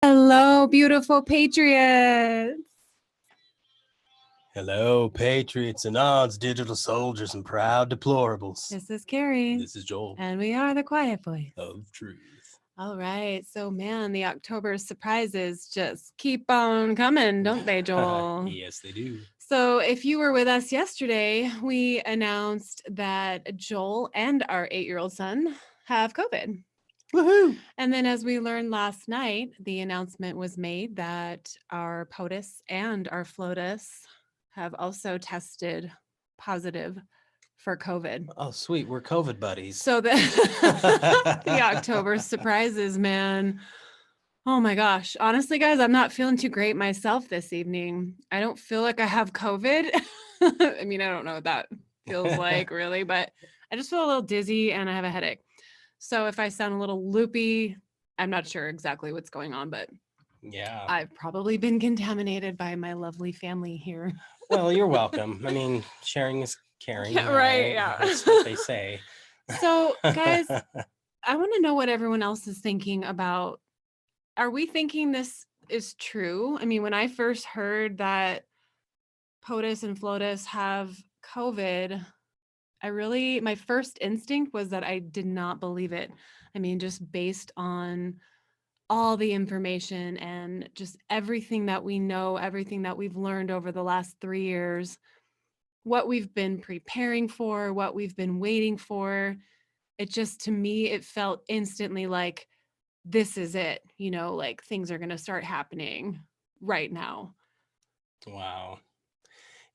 Hello, beautiful Patriots. Hello, Patriots and odds, digital soldiers and proud deplorables. This is Carrie. This is Joel And we are the quiet voice of truth. All right. So, man, the October surprises just keep on coming, don't they, Joel? Yes, they do. So, if you were with us yesterday, we announced that Joel and our 8-year-old son have COVID. Woohoo! And then, as we learned last night, the announcement was made that our POTUS and our FLOTUS have also tested positive for COVID. Oh, sweet. We're COVID buddies. So the October surprises, man. Oh my gosh. Honestly, guys, I'm not feeling too great myself this evening. I don't feel like I have COVID. I mean, I don't know what that feels like really, but I just feel a little dizzy and I have a headache. So if I sound a little loopy, I'm not sure exactly what's going on, but yeah, I've probably been contaminated by my lovely family here. Well, you're welcome. I mean, sharing is caring. Yeah, right. Yeah. That's what they say. So, guys, I want to know what everyone else is thinking about. Are we thinking this is true? I mean, when I first heard that POTUS and FLOTUS have COVID, my first instinct was that I did not believe it. I mean, just based on all the information and just everything that we know, everything that we've learned over the last 3 years, what we've been preparing for, what we've been waiting for. It just, to me, it felt instantly like this is it, like things are going to start happening right now. Wow.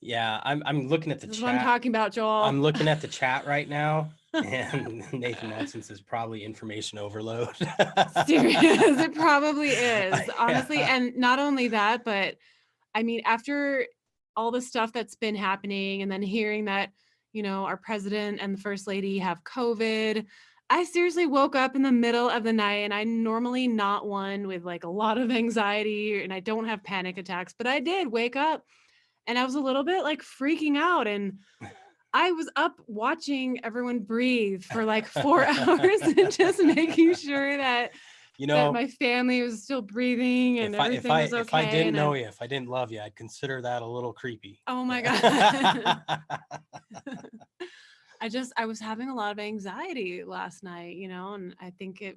Yeah, I'm looking at the This chat. is what I'm talking about, Joel. I'm looking at the chat right now. And Nathan Watson says probably information overload. Serious. It probably is, honestly. Yeah. And not only that, but I mean, after all the stuff that's been happening and then hearing that, our president and the first lady have COVID, I seriously woke up in the middle of the night, and I'm normally not one with like a lot of anxiety and I don't have panic attacks, but I did wake up and I was a little bit like freaking out, and I was up watching everyone breathe for like 4 hours and just making sure that that my family was still breaing and everything was okay. If I didn't know you, if I didn't love you, I'd consider that a little creepy. Oh my God. I was having a lot of anxiety last night, and I think it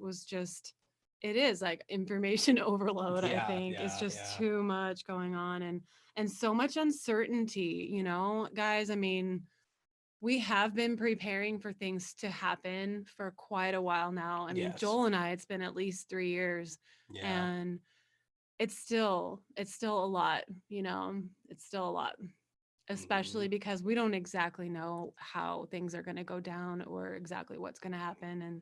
is like information overload. I think it's just too much going on and so much uncertainty, guys. I mean, we have been preparing for things to happen for quite a while now. I mean, Joel and I, it's been at least 3 years, and it's still a lot, it's still a lot, especially because we don't exactly know how things are going to go down or exactly what's going to happen.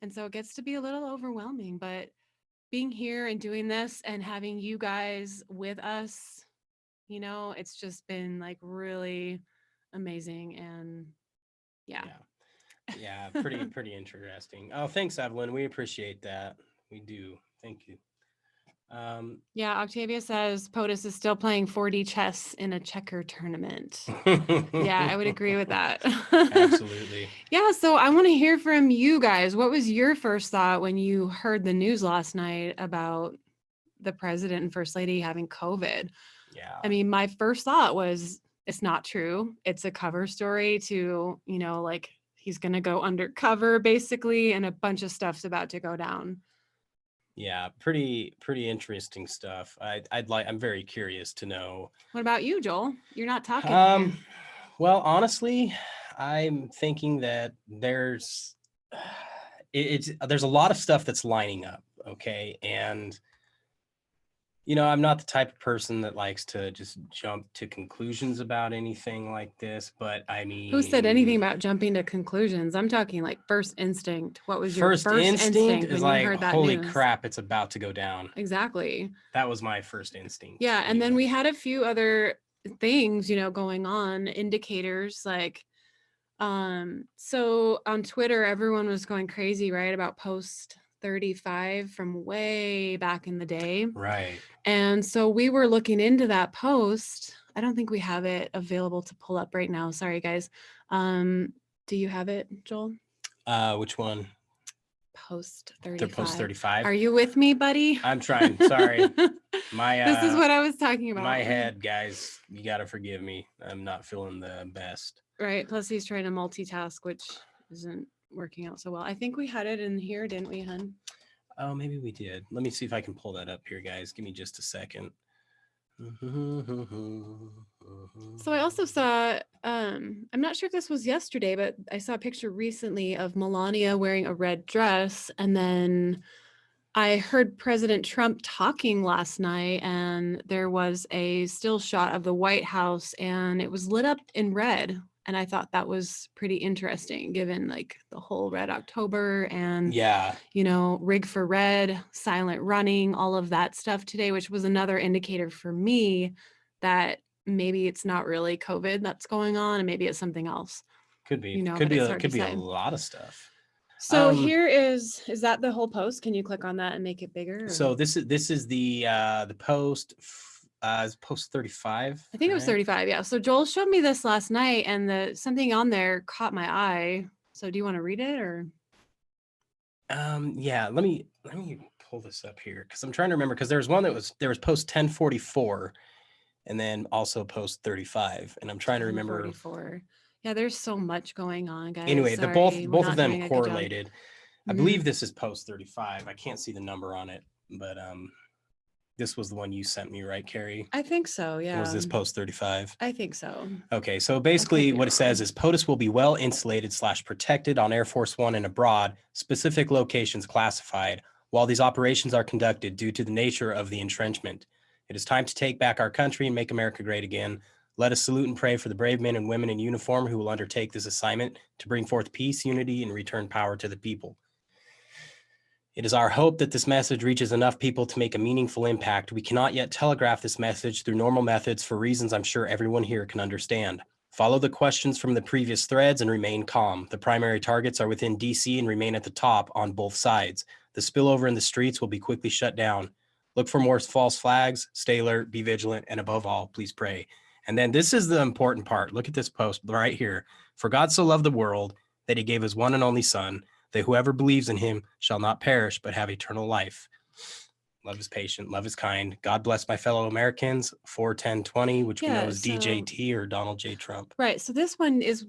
And so it gets to be a little overwhelming, but being here and doing this and having you guys with us, it's just been like really amazing. And yeah, pretty interesting. Oh, thanks, Evelyn. We appreciate that. We do. Thank you. Yeah, Octavia says POTUS is still playing 4D chess in a checker tournament. Yeah, I would agree with that. Absolutely. Yeah, so I want to hear from you guys. What was your first thought when you heard the news last night about the president and first lady having COVID? Yeah. I mean, my first thought was, it's not true. It's a cover story to, like he's going to go undercover basically, and a bunch of stuff's about to go down. Yeah, pretty interesting stuff. I'm very curious to know. What about you, Joel? You're not talking. Well, honestly, I'm thinking that there's a lot of stuff that's lining up, okay? And I'm not the type of person that likes to just jump to conclusions about anything like this, but I mean, who said anything about jumping to conclusions? I'm talking like first instinct. What was your first instinct is when like, you heard that holy news? crap, it's about to go down. Exactly. That was my first instinct. Yeah, and then we had a few other things, going on, indicators like so on Twitter everyone was going crazy, right, about post 35 from way back in the day. Right. And so we were looking into that post. I don't think we have it available to pull up right now. Sorry, guys. Do you have it, Joel? Which one? post 35. They're post 35. Are you with me, buddy? I'm trying. Sorry. This is what I was talking about. My head, guys, you got to forgive me. I'm not feeling the best. Right. Plus he's trying to multitask, which isn't working out so well. I think we had it in here, didn't we, hun? Oh, maybe we did. Let me see if I can pull that up here, guys. Give me just a second. So I also saw, I'm not sure if this was yesterday, but I saw a picture recently of Melania wearing a red dress. And then I heard President Trump talking last night, and there was a still shot of the White House, and it was lit up in red. And I thought that was pretty interesting, given like the whole Red October and, you know, Rig for Red, silent running, all of that stuff today, which was another indicator for me that maybe it's not really COVID that's going on, and maybe it's something else. Could be. You know, could be a lot of stuff. So here is that the whole post? Can you click on that and make it bigger? Or? So this is the post. Post 35. I think it was 35. Yeah. So Joel showed me this last night, and something on there caught my eye. So do you want to read it or? Yeah. Let me pull this up here because I'm trying to remember, because there was post 1044, and then also post 35, and I'm trying to remember. 44. Yeah. There's so much going on, guys. Anyway, Sorry, both of them correlated. I Mm-hmm. believe this is post 35. I can't see the number on it, but this was the one you sent me, right, Carrie? I think so, yeah. Or was this post 35? I think so. Okay, so basically what it says is POTUS will be well insulated / protected on Air Force One and abroad, specific locations classified, while these operations are conducted due to the nature of the entrenchment. It is time to take back our country and make America great again. Let us salute and pray for the brave men and women in uniform who will undertake this assignment to bring forth peace, unity, and return power to the people. It is our hope that this message reaches enough people to make a meaningful impact. We cannot yet telegraph this message through normal methods for reasons I'm sure everyone here can understand. Follow the questions from the previous threads and remain calm. The primary targets are within DC and remain at the top on both sides. The spillover in the streets will be quickly shut down. Look for more false flags, stay alert, be vigilant, and above all, please pray. And then this is the important part. Look at this post right here. For God so loved the world that he gave his one and only son, that whoever believes in him shall not perish, but have eternal life. Love is patient, love is kind. God bless my fellow Americans. 4/10/20, which we know is DJT or Donald J. Trump. Right. So this one is,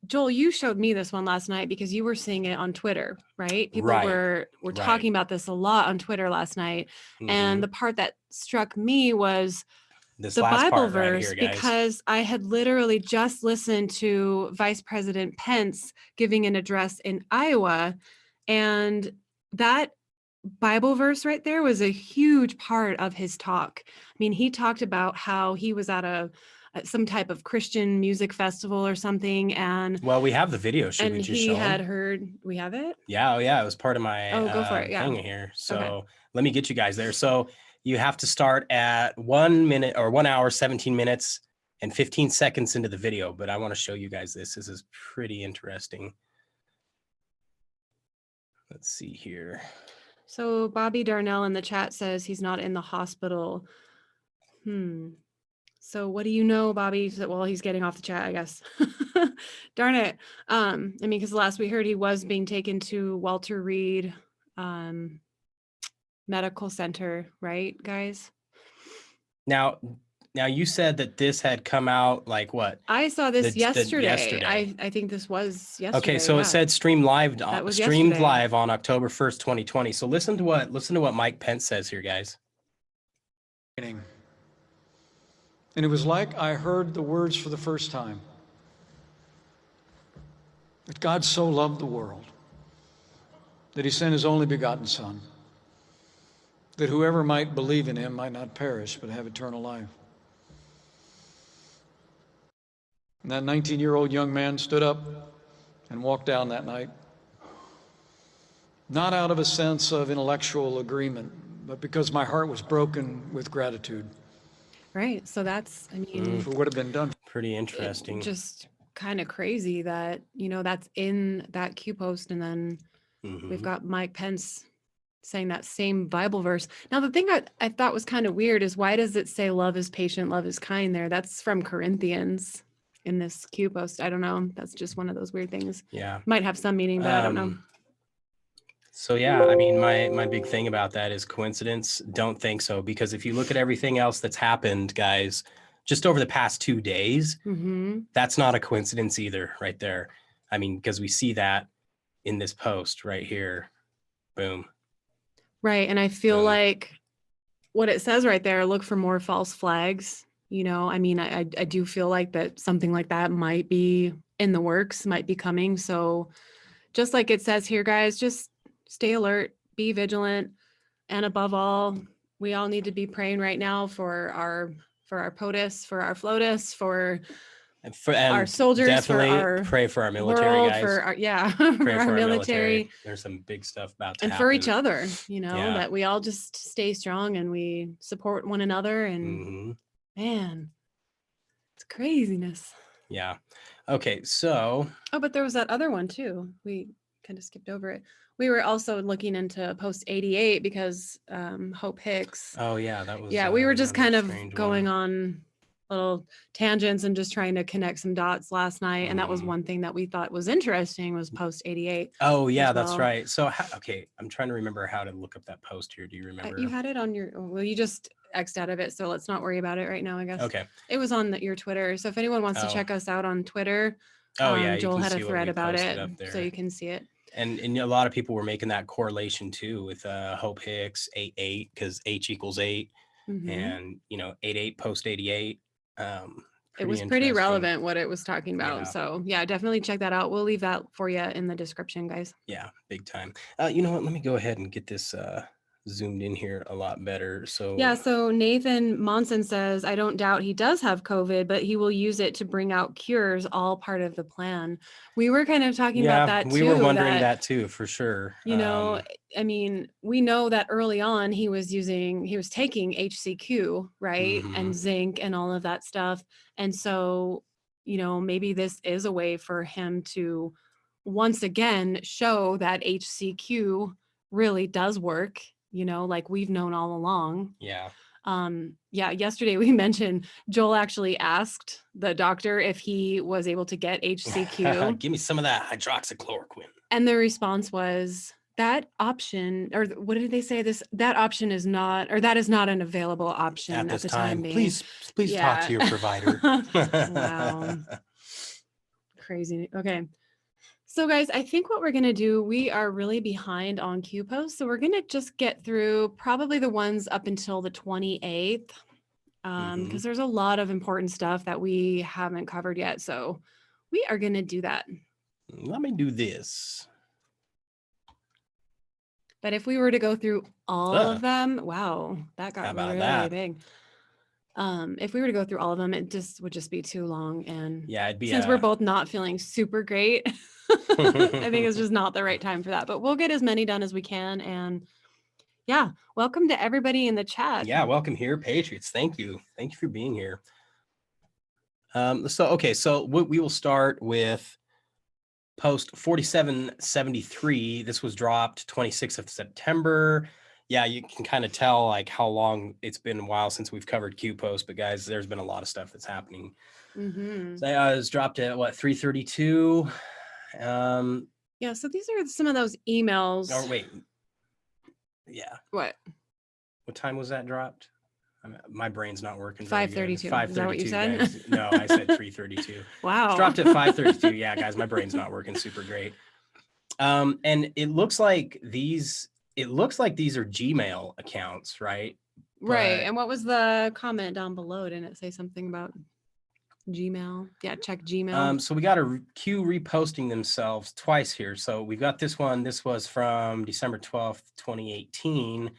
Joel, you showed me this one last night because you were seeing it on Twitter, right? People were talking about this a lot on Twitter last night. Mm-hmm. And the part that struck me was the Bible verse, right here, because I had literally just listened to Vice President Pence giving an address in Iowa, and that Bible verse right there was a huge part of his talk. I mean, he talked about how he was at some type of Christian music festival or something, and we have the video. Should we just show had heard? We have it. Yeah, it was part of my go for it. thing here. So let me get you guys there. So you have to start at 1 minute or 1 hour, 17 minutes and 15 seconds into the video. But I want to show you guys this. This is pretty interesting. Let's see here. So Bobby Darnell in the chat says he's not in the hospital. So what do you know, Bobby? Well, he's getting off the chat, I guess. Darn it. I mean, because last we heard he was being taken to Walter Reed Medical Center, right, guys? Now you said that this had come out like what? I saw this yesterday. I think this was yesterday. Okay, so it said streamed live on October 1st, 2020. So listen to what Mike Pence says here, guys. And it was like I heard the words for the first time. That God so loved the world that he sent his only begotten Son, that whoever might believe in him might not perish, but have eternal life. And that 19-year-old young man stood up and walked down that night, not out of a sense of intellectual agreement, but because my heart was broken with gratitude. Right. So that's, I mean, for what had been done. Pretty interesting. Just kind of crazy that, that's in that Q post. And then we've got Mike Pence saying that same Bible verse. Now, the thing I thought was kind of weird is, why does it say love is patient, love is kind there? That's from Corinthians in this Q post. I don't know. That's just one of those weird things. Yeah. Might have some meaning, but I don't know. So yeah, I mean, my big thing about that is coincidence. Don't think so, because if you look at everything else that's happened, guys, just over the past 2 days, that's not a coincidence either, right there. I mean, because we see that in this post right here. Boom. Right. And I feel Boom. like what it says right there, look for more false flags. You know, I mean, I do feel like that something like that might be in the works, might be coming. So just like it says here, guys, just stay alert, be vigilant. And above all, we all need to be praying right now for our POTUS, for our FLOTUS, for and our soldiers, definitely for our pray for our military world, guys. for our, Pray for our military. There's some big stuff about to and happen. for each other, you know, Yeah. that we all just stay strong and we support one another. And man, it's craziness. Yeah. Okay. So. Oh, but there was that other one too. We kind of skipped over it. We were also looking into post 88 because Hope Hicks. Oh yeah, that was. Yeah, we were just kind of going one. on little tangents and just trying to connect some dots last night. And that was one thing that we thought was interesting was post 88. Oh yeah, that's right. So okay, I'm trying to remember how to look up that post here. Do you remember? You had it on your. Well, you just X'd out of it, so let's not worry about it right now. I guess. Okay. It was on your Twitter, so if anyone wants to check us out on Twitter, yeah, Joel had a thread about it, so you can see it. And a lot of people were making that correlation too with Hope Hicks 88 because H equals 8, and 88 post 88. It was pretty relevant what it was talking about. Yeah. So yeah, definitely check that out. We'll leave that for you in the description, guys. Yeah, big time. You know what? Let me go ahead and get this zoomed in here a lot better. So yeah, so Nathan Monson says, I don't doubt he does have COVID, but he will use it to bring out cures, all part of the plan. We were kind of talking about that too. We were wondering that too, for sure. You know, I mean, we know that early on he was taking HCQ, right? And zinc and all of that stuff. And so, you know, maybe this is a way for him to once again show that HCQ really does work, you know, like we've known all along. Yeah. Yesterday we mentioned Joel actually asked the doctor if he was able to get HCQ. Give me some of that hydroxychloroquine. And the response was that option, or what did they say? That option is not, or that is not an available option at this the time being. Please talk to your provider. Wow. Crazy. Okay. So guys, I think what we're going to do, we are really behind on Q posts. So we're going to just get through probably the ones up until the 28th. Because there's a lot of important stuff that we haven't covered yet. So we are going to do that. Let me do this. But if we were to go through all of them, wow, that got really big. If we were to go through all of them, it just would just be too long. And yeah, it'd be since we're both not feeling super great, I think it's just not the right time for that. But we'll get as many done as we can. And yeah, welcome to everybody in the chat. Yeah, welcome here, Patriots. Thank you for being here. So we will start with post 4773. This was dropped 26th of September. Yeah, you can kind of tell like how long it's been a while since we've covered Q post, but guys, there's been a lot of stuff that's happening. So it was dropped at 3:32. Yeah, so these are some of those emails. Oh wait, yeah. What time was that dropped? My brain's not working. 5:32. 5:32. Is that what you said? Guys. No, I said 3:32. Wow. It's dropped at 5:32. Yeah, guys, my brain's not working super great. And it looks like these are Gmail accounts, right? Right. And what was the comment down below? Didn't it say something about Gmail? Yeah, check Gmail. So we got a Q reposting themselves twice here. So we got this one. This was from December 12th, 2018.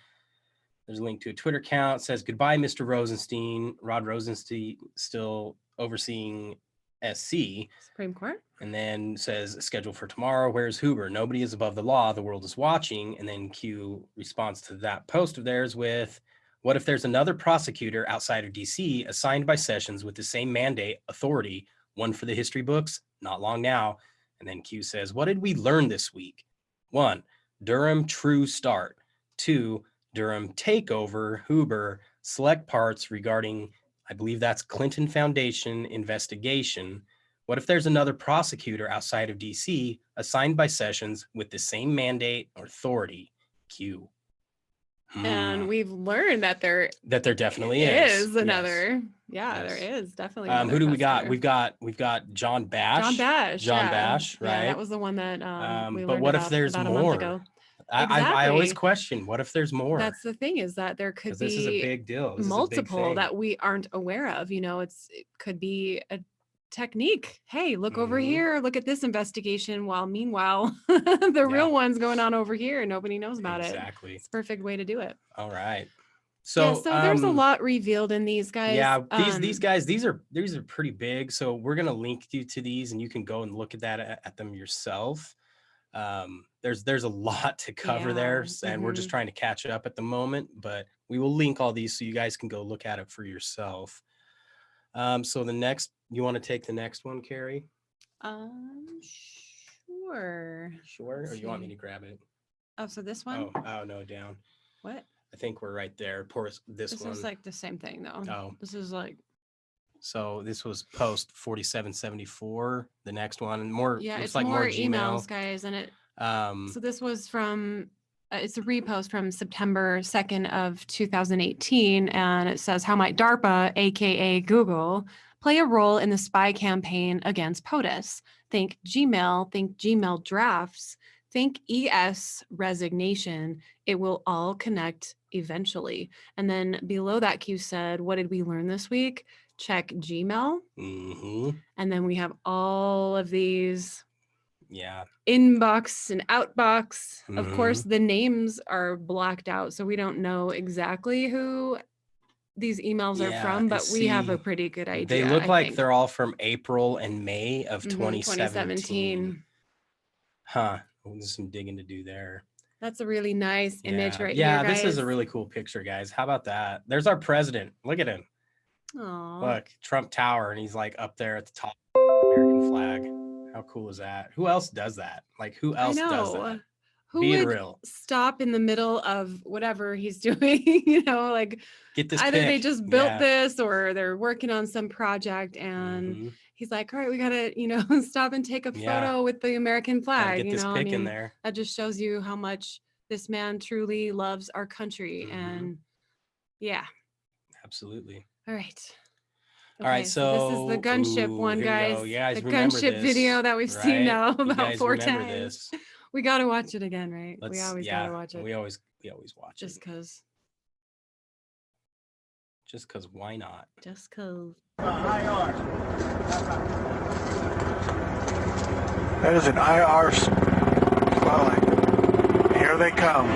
There's a link to a Twitter account. It says, goodbye, Mr. Rosenstein. Rod Rosenstein still overseeing SC. Supreme Court. And then says, schedule for tomorrow. Where's Huber? Nobody is above the law. The world is watching. And then Q responds to that post of theirs with, what if there's another prosecutor outside of DC assigned by Sessions with the same mandate, authority, one for the history books? Not long now. And then Q says, what did we learn this week? 1, Durham true start. 2, Durham takeover, Huber, select parts regarding, I believe that's Clinton Foundation investigation. What if there's another prosecutor outside of DC assigned by Sessions with the same mandate or authority? Q. And we've learned that there definitely is another. Yes. There is definitely. Who do we got? We've got John Bash. John Bash, right? Yeah, that was the one that we but learned what about if there's about more? a month ago. I always question, what if there's more? That's the thing, is that there could be this is a big deal. This multiple is a big that we aren't aware of. You know, it could be a technique. Hey, look over here, look at this investigation, while meanwhile the real one's going on over here and nobody knows about it. Exactly. It's a perfect way to do it. All right. So there's a lot revealed in these guys. Yeah, these guys, these are pretty big. So we're gonna link you to these, and you can go and look at that at them yourself. There's a lot to cover there, and we're just trying to catch up at the moment. But we will link all these so you guys can go look at it for yourself. So the next, you want to take the next one, Carrie? Sure. Sure. Or you want me to grab it? Oh, so this one? Oh no, down. What? I think we're right there. This one. This is like the same thing though. Oh. This is like. So this was post 4774. The next one, more. Yeah, looks it's like more Gmail. emails, guys, and it. So this was from. It's a repost from September 2nd of 2018, and it says, "How might DARPA, aka Google, play a role in the spy campaign against POTUS? Think Gmail drafts, think ES resignation. It will all connect eventually." And then below that, Q said, "What did we learn this week? Check Gmail." And then we have all of these. Yeah. Inbox and outbox. Of course, the names are blacked out, so we don't know exactly who these emails are from, but we have a pretty good idea. They look like they're all from April and May of 2017. Huh. There's some digging to do there. That's a really nice image right here, Yeah, guys. this is a really cool picture, guys. How about that? There's our president. Look at him. Aww. Look, Trump Tower, and he's like up there at the top of the American flag. How cool is that? Who else does that? Like, who else does that? Who Being would real. Stop in the middle of whatever he's doing, you know, like get this either pic. They just built this or they're working on some project and he's like, all right, we gotta, you know, stop and take a photo with the American flag. Get this pic in there. That just shows you how much this man truly loves our country. And yeah. Absolutely. All right. Okay, all right, so this is the gunship one, guys. Yeah, the gunship video that we've seen now about 4 times. This. We got to watch it again, right? We always got to watch it. We always watch just it. Just because why not? Just because. That is an IR dwelling. Here they come.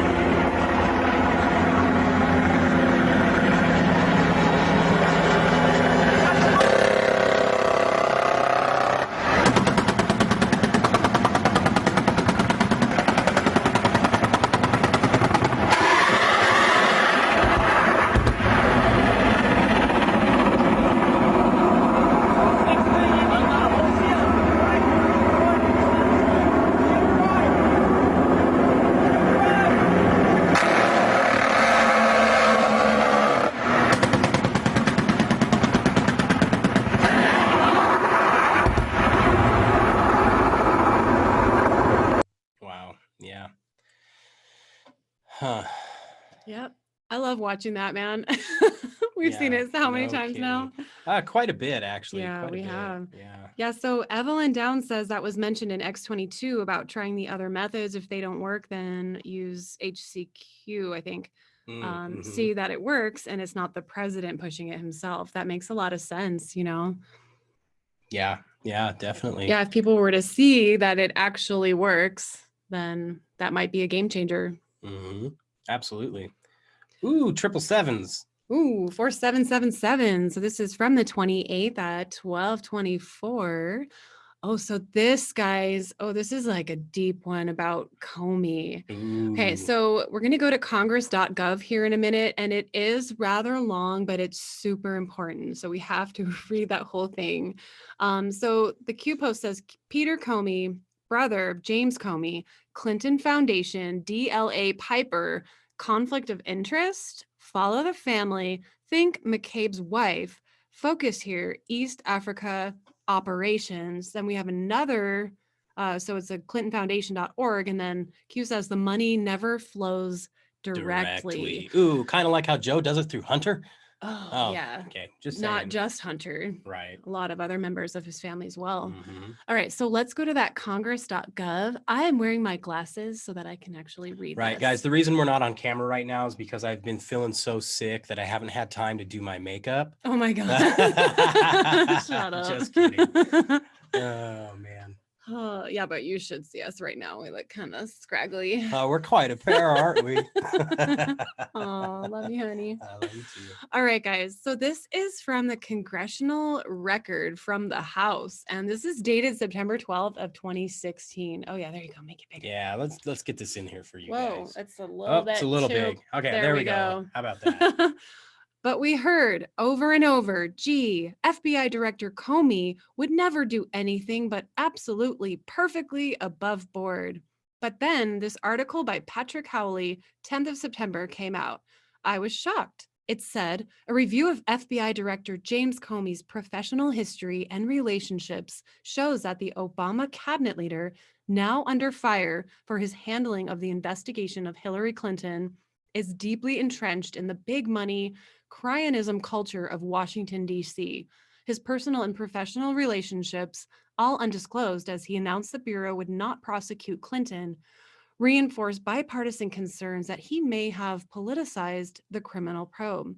Yep. I love watching that, man. We've seen it how many times now? Quite a bit, actually. Yeah, we have. Yeah. Yeah. So Evelyn Down says that was mentioned in X22 about trying the other methods. If they don't work, then use HCQ, I think. See that it works and it's not the president pushing it himself. That makes a lot of sense, you know? Yeah. Yeah, definitely. Yeah. If people were to see that it actually works, then that might be a game changer. Absolutely. Ooh, 777s. Ooh, 4777. So this is from the 28th at 12:24. Oh, so this, guys, this is like a deep one about Comey. Ooh. Okay, so we're going to go to congress.gov here in a minute, and it is rather long, but it's super important. So we have to read that whole thing. So the Q post says, Peter Comey, brother of James Comey, Clinton Foundation, DLA Piper, conflict of interest, follow the family, think McCabe's wife, focus here, East Africa, operations. Then we have another, so it's a clintonfoundation.org. And then Q says the money never flows directly. Ooh, kind of like how Joe does it through Hunter. Oh, yeah. Okay. Just Not saying. just Hunter. Right. A lot of other members of his family as well. Mhm. All right. So let's go to that congress.gov. I am wearing my glasses so that I can actually read Right, this. guys. The reason we're not on camera right now is because I've been feeling so sick that I haven't had time to do my makeup. Oh my God. Shut up. Just kidding. Oh, man. Yeah, but you should see us right now. We look kind of scraggly. We're quite a pair, aren't we? Oh, love you, honey. I love you too. All right, guys. So this is from the Congressional Record from the House, and this is dated September 12th of 2016. Oh yeah, there you go. Make it bigger. Yeah, let's get this in here for you Whoa, guys. it's a little bit It's a little too... big. Okay, there we go. How about that? But we heard over and over, gee, FBI Director Comey would never do anything but absolutely perfectly above board. But then this article by Patrick Howley, 10th of September, came out. I was shocked. It said, a review of FBI Director James Comey's professional history and relationships shows that the Obama cabinet leader, now under fire for his handling of the investigation of Hillary Clinton, is deeply entrenched in the big money, cryonism culture of Washington, D.C. His personal and professional relationships, all undisclosed as he announced the Bureau would not prosecute Clinton, reinforced bipartisan concerns that he may have politicized the criminal probe.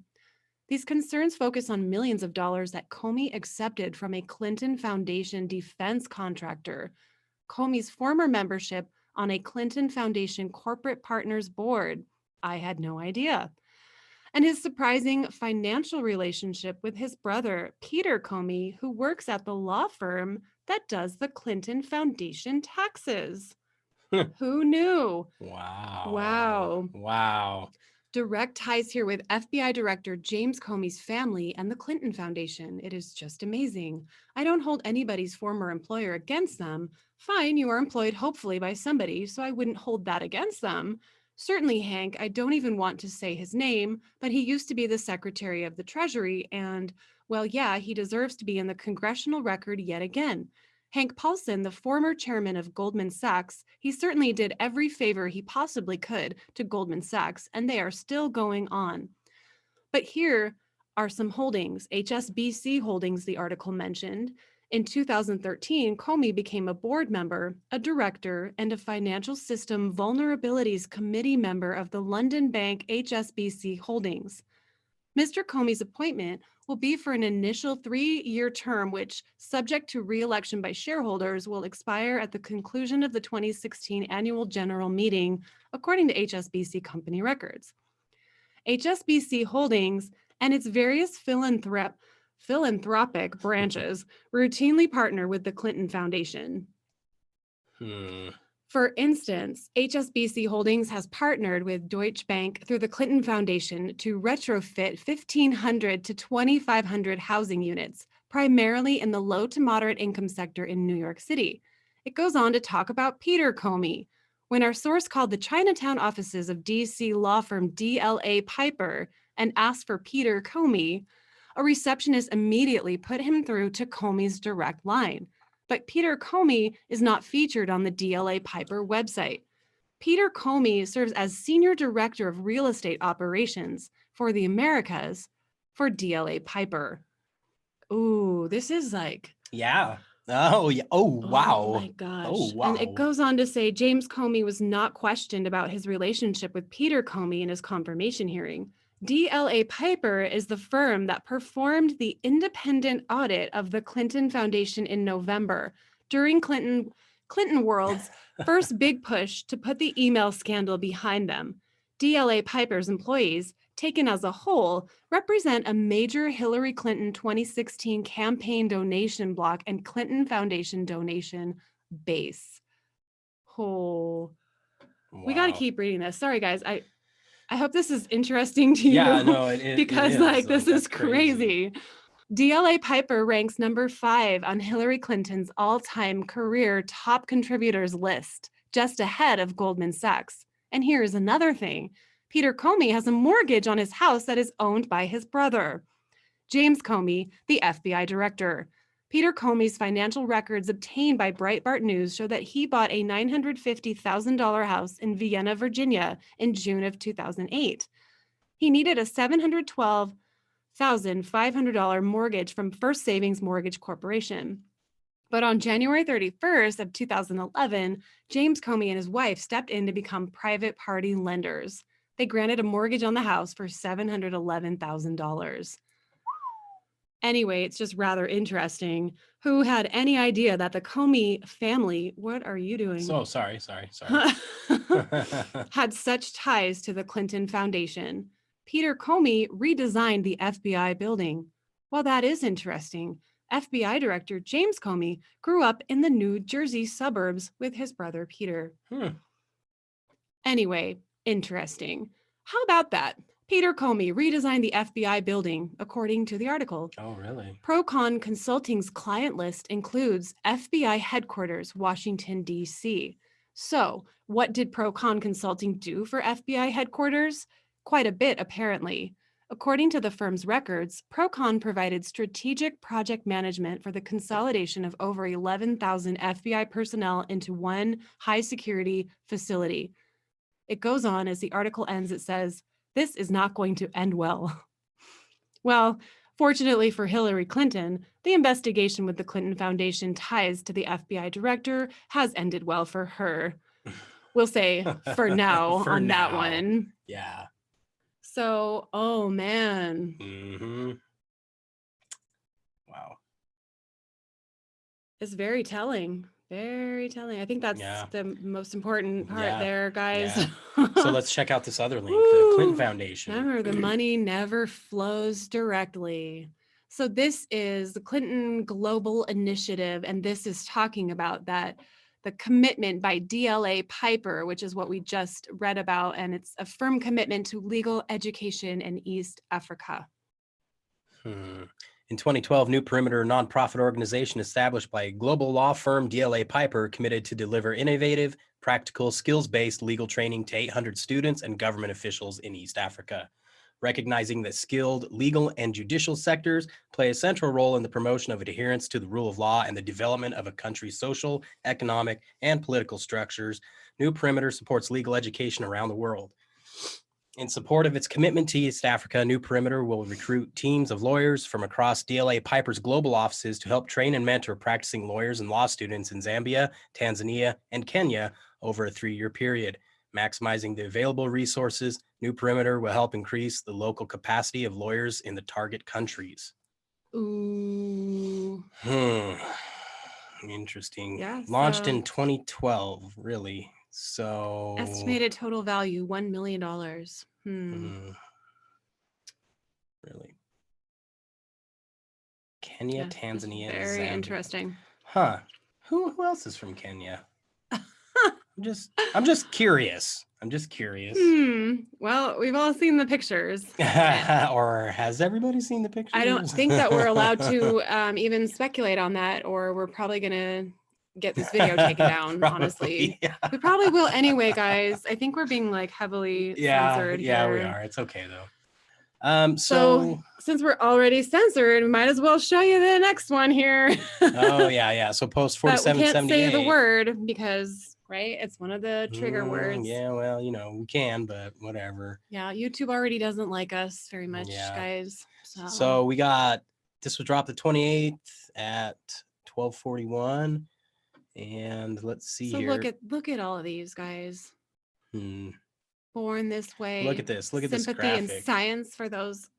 These concerns focus on millions of dollars that Comey accepted from a Clinton Foundation defense contractor, Comey's former membership on a Clinton Foundation corporate partners board. I had no idea. And his surprising financial relationship with his brother, Peter Comey, who works at the law firm that does the Clinton Foundation taxes. Who knew? Wow. Direct ties here with FBI Director James Comey's family and the Clinton Foundation. It is just amazing. I don't hold anybody's former employer against them. Fine, you are employed hopefully by somebody, so I wouldn't hold that against them. Certainly, Hank, I don't even want to say his name, but he used to be the Secretary of the Treasury, and, well, yeah, he deserves to be in the congressional record yet again. Hank Paulson, the former chairman of Goldman Sachs, he certainly did every favor he possibly could to Goldman Sachs, and they are still going on. But here are some holdings, HSBC holdings, the article mentioned. In 2013, Comey became a board member, a director, and a Financial System Vulnerabilities Committee member of the London bank HSBC Holdings. Mr. Comey's appointment will be for an initial 3-year term, which, subject to re-election by shareholders, will expire at the conclusion of the 2016 annual general meeting, according to HSBC company records. HSBC Holdings and its various philanthropic branches routinely partner with the Clinton Foundation. For instance, HSBC Holdings has partnered with Deutsche Bank through the Clinton Foundation to retrofit 1,500 to 2,500 housing units, primarily in the low to moderate income sector in New York City. It goes on to talk about Peter Comey. When our source called the Chinatown offices of DC law firm DLA Piper and asked for Peter Comey, a receptionist immediately put him through to Comey's direct line. But Peter Comey is not featured on the DLA Piper website. Peter Comey serves as Senior Director of Real Estate Operations for the Americas for DLA Piper. Ooh, this is like... Yeah. Oh, yeah. Oh, wow. Oh, my gosh. Oh, wow. And it goes on to say James Comey was not questioned about his relationship with Peter Comey in his confirmation hearing. DLA Piper is the firm that performed the independent audit of the Clinton Foundation in November during Clinton World's first big push to put the email scandal behind them. DLA Piper's employees, taken as a whole, represent a major Hillary Clinton 2016 campaign donation block and Clinton Foundation donation base. Oh, wow. We got to keep reading this. Sorry, guys. I hope this is interesting to you. Yeah, no, because this is crazy. DLA Piper ranks number 5 on Hillary Clinton's all-time career top contributors list, just ahead of Goldman Sachs. And here's another thing. Peter Comey has a mortgage on his house that is owned by his brother, James Comey, the FBI director. Peter Comey's financial records obtained by Breitbart News show that he bought a $950,000 house in Vienna, Virginia in June of 2008. He needed a $712,500 mortgage from First Savings Mortgage Corporation. But on January 31st of 2011, James Comey and his wife stepped in to become private party lenders. They granted a mortgage on the house for $711,000. Anyway, it's just rather interesting. Who had any idea that the Comey family, what are you doing? So sorry. Had such ties to the Clinton Foundation. Peter Comey redesigned the FBI building. Well, that is interesting. FBI Director James Comey grew up in the New Jersey suburbs with his brother Peter. Anyway, interesting. How about that? Peter Comey redesigned the FBI building, according to the article. Oh, really? Procon Consulting's client list includes FBI headquarters, Washington, D.C. So, what did Procon Consulting do for FBI headquarters? Quite a bit, apparently. According to the firm's records, Procon provided strategic project management for the consolidation of over 11,000 FBI personnel into one high-security facility. It goes on, as the article ends, it says, "This is not going to end well." Well, fortunately for Hillary Clinton, the investigation with the Clinton Foundation ties to the FBI director has ended well for her. We'll say for now For on now. that one. Yeah. So, oh man. Wow. It's very telling. Very telling. I think that's the most important part there, guys. Yeah. So let's check out this other link, the Clinton Foundation. Remember, the money never flows directly. So this is the Clinton Global Initiative, and this is talking about that, the commitment by DLA Piper, which is what we just read about, and it's a firm commitment to legal education in East Africa. In 2012, New Perimeter, a nonprofit organization established by global law firm DLA Piper, committed to deliver innovative, practical, skills-based legal training to 800 students and government officials in East Africa, recognizing that skilled legal and judicial sectors play a central role in the promotion of adherence to the rule of law and the development of a country's social, economic, and political structures. New Perimeter supports legal education around the world. In support of its commitment to East Africa, New Perimeter will recruit teams of lawyers from across DLA Piper's global offices to help train and mentor practicing lawyers and law students in Zambia, Tanzania, and Kenya over a 3-year period. Maximizing the available resources, New Perimeter will help increase the local capacity of lawyers in the target countries. Ooh. Interesting. Yeah, Launched in 2012, really. So estimated total value $1 million. Really. Kenya, Tanzania, and very Zambia. Interesting. Huh. Who else is from Kenya? I'm just curious. Well, we've all seen the pictures. Or has everybody seen the pictures? I don't think that we're allowed to even speculate on that, or we're probably gonna get this video taken down. Probably, honestly, yeah. We probably will anyway, guys. I think we're being like heavily censored here. We are. It's okay though. So since we're already censored, we might as well show you the next one here. Oh yeah. So post 4778. We can't say the word because, right, it's one of the trigger words. Yeah, well, we can, but whatever. Yeah, YouTube already doesn't like us very much, guys. So we got, this was dropped the 28th at 12:41. And let's see here. Look at all of these guys. Born this way. Look at this. Look at this graphic. Sympathy and science for those.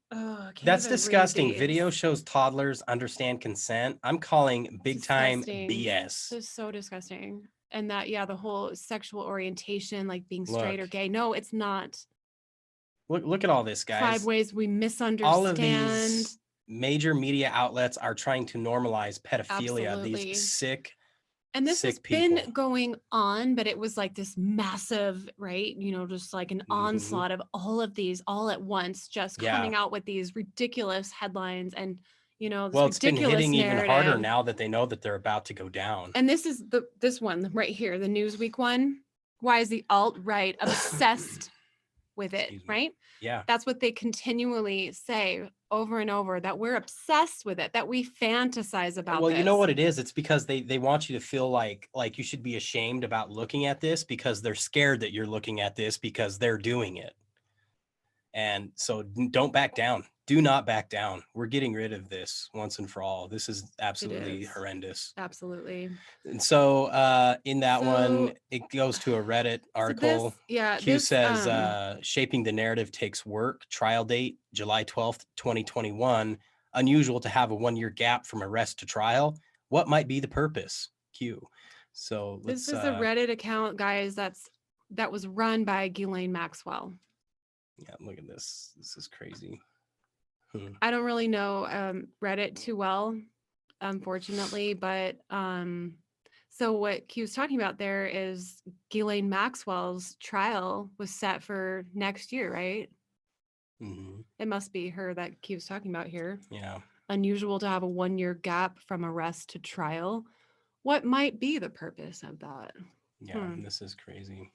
That's disgusting. Video shows toddlers understand consent. I'm calling big time BS. This is so disgusting. And that, the whole sexual orientation, like being straight or gay. No, it's not. Look at all this, guys. 5 ways we misunderstand. All of these major media outlets are trying to normalize pedophilia. Absolutely. These sick. And this has been going on, but it was like this massive, right? Just like an onslaught of all of these all at once, just coming out with these ridiculous headlines and, this it's been hitting narrative. Even harder now that they know that they're about to go down. And this is this one right here, the Newsweek one. Why is the alt-right obsessed with it, Excuse me. right? Yeah. That's what they continually say over and over, that we're obsessed with it, that we fantasize about Well, this. you know what it is? It's because they want you to feel like you should be ashamed about looking at this because they're scared that you're looking at this because they're doing it. And so don't back down. Do not back down. We're getting rid of this once and for all. This is absolutely horrendous. Absolutely. And so in that one, it goes to a Reddit article. Q says, shaping the narrative takes work. Trial date, July 12th, 2021. Unusual to have a 1-year gap from arrest to trial. What might be the purpose? Q. So this is a Reddit account, guys, that was run by Ghislaine Maxwell. Yeah, look at this. This is crazy. I don't really know Reddit too well, unfortunately, but so what Q's talking about there is Ghislaine Maxwell's trial was set for next year, right? Mm-hmm. It must be her that Q's talking about here. Yeah. Unusual to have a 1-year gap from arrest to trial. What might be the purpose of that? Yeah, this is crazy.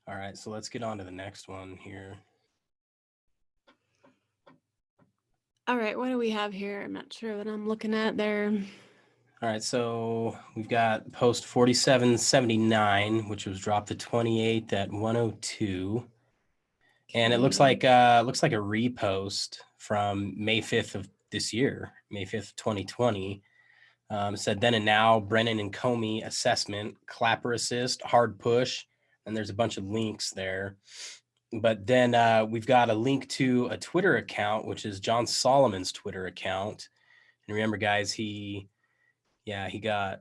All right, so let's get on to the next one here. All right, what do we have here? I'm not sure what I'm looking at there. All right, so we've got post 4779, which was dropped the 28th at 1:02. And it looks like a repost from May 5th of this year, May 5th, 2020. Said then and now, Brennan and Comey assessment, Clapper assist, hard push, and there's a bunch of links there. But then we've got a link to a Twitter account, which is John Solomon's Twitter account. And remember, guys, he got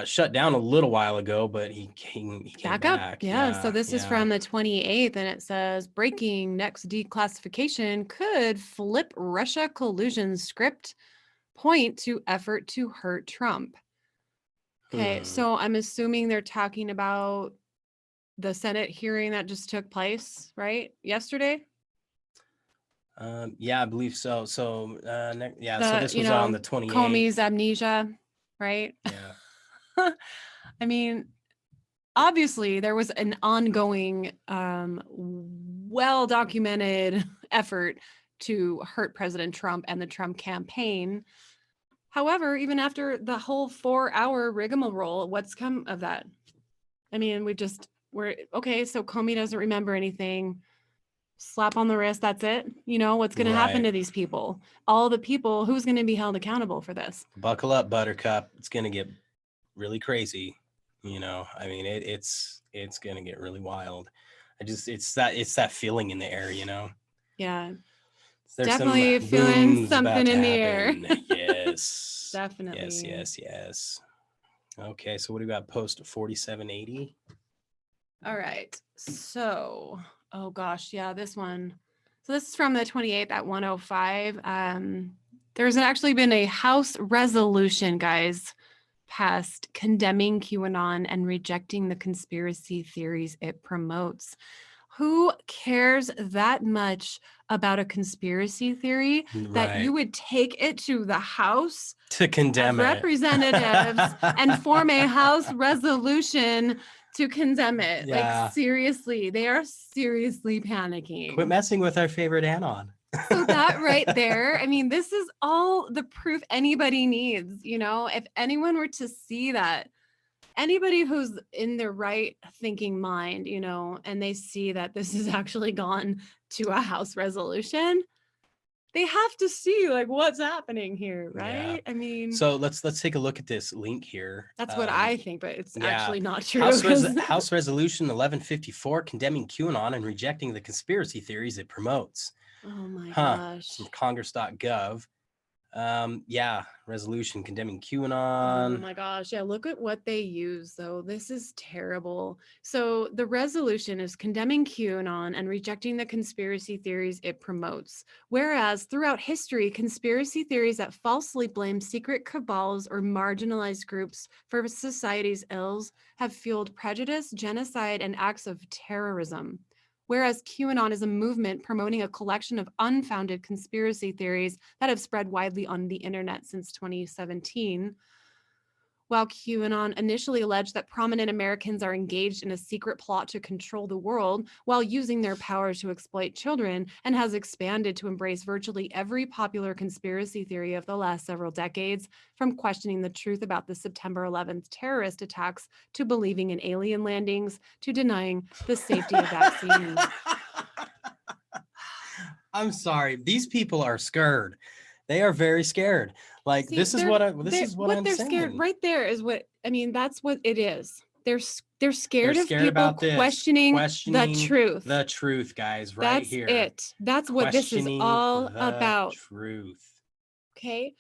shut down a little while ago, but he came back up. Yeah. So this is from the 28th, and it says breaking: next declassification could flip Russia collusion script, point to effort to hurt Trump. Okay. So I'm assuming they're talking about the Senate hearing that just took place, right? Yesterday? Yeah, I believe so. So, so this was on the 28th. Comey's amnesia, right? Yeah. I mean, obviously there was an ongoing, well-documented effort to hurt President Trump and the Trump campaign. However, even after the whole 4-hour rigmarole, what's come of that? I mean, we're okay. So Comey doesn't remember anything. Slap on the wrist. That's it. You know, what's going to happen to these people? All the people, who's going to be held accountable for this? Buckle up, Buttercup. It's going to get really crazy. You know, I mean, it's going to get really wild. It's that feeling in the air, you know? Yeah. There's definitely feeling something in the air. Yes. Definitely. Yes. Okay. So what do we got? Post 4780. All right. So, oh gosh. Yeah, this one. So this is from the 28th at 1:05. There's actually been a House resolution, guys, passed condemning QAnon and rejecting the conspiracy theories it promotes. Who cares that much about a conspiracy theory that you would take it to the House to condemn representatives and form a House resolution to condemn it? Yeah. Like, seriously, they are seriously panicking. Quit messing with our favorite Anon. So that right there, I mean, this is all the proof anybody needs. You know, if anyone were to see that, anybody who's in their right thinking mind, you know, and they see that this has actually gone to a House resolution, they have to see like what's happening here, right? Yeah. I mean, so let's take a look at this link here. That's what I think, but it's actually not true. House Resolution 1154 condemning QAnon and rejecting the conspiracy theories it promotes. Oh my gosh. From Congress.gov. Resolution condemning Oh QAnon. my gosh. Yeah, look at what they use, though. This is terrible. So the resolution is condemning QAnon and rejecting the conspiracy theories it promotes. Whereas throughout history, conspiracy theories that falsely blame secret cabals or marginalized groups for society's ills have fueled prejudice, genocide, and acts of terrorism. Whereas QAnon is a movement promoting a collection of unfounded conspiracy theories that have spread widely on the internet since 2017. while QAnon initially alleged that prominent Americans are engaged in a secret plot to control the world while using their power to exploit children, and has expanded to embrace virtually every popular conspiracy theory of the last several decades, from questioning the truth about the September 11th terrorist attacks to believing in alien landings to denying the safety of vaccines. I'm sorry. These people are scared. They are very scared. Like, See, this is what I'm they're scared saying. right there is what I mean. That's what it is. They're scared of scared people about this. questioning the truth. The truth, guys, right That's here. it. That's what this is Questioning all the about. truth. Okay.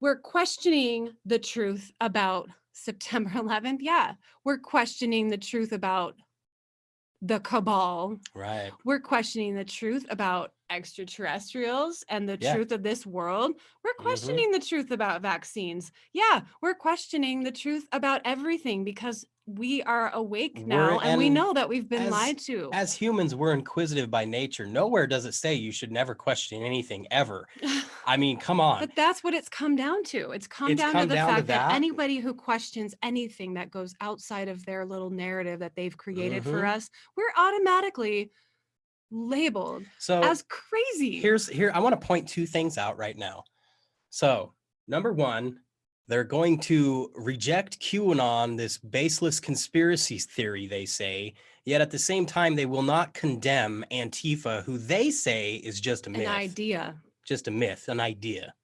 We're questioning the truth about September 11th. Yeah. We're questioning the truth about the cabal. Right. We're questioning the truth about extraterrestrials and the Yeah. truth of this world. We're questioning the truth about vaccines. Yeah, we're questioning the truth about everything because we are awake now and we know that we've been lied to. As humans, we're inquisitive by nature. Nowhere does it say you should never question anything ever. I mean, come on. But that's what it's come down to. It's come down to the fact that that anybody who questions anything that goes outside of their little narrative that they've created for us, we're automatically labeled as crazy. I want to point two things out right now. So, number one, they're going to reject QAnon, this baseless conspiracy theory, they say, yet at the same time, they will not condemn Antifa, who they say is just a myth. An idea. Just a myth, an idea.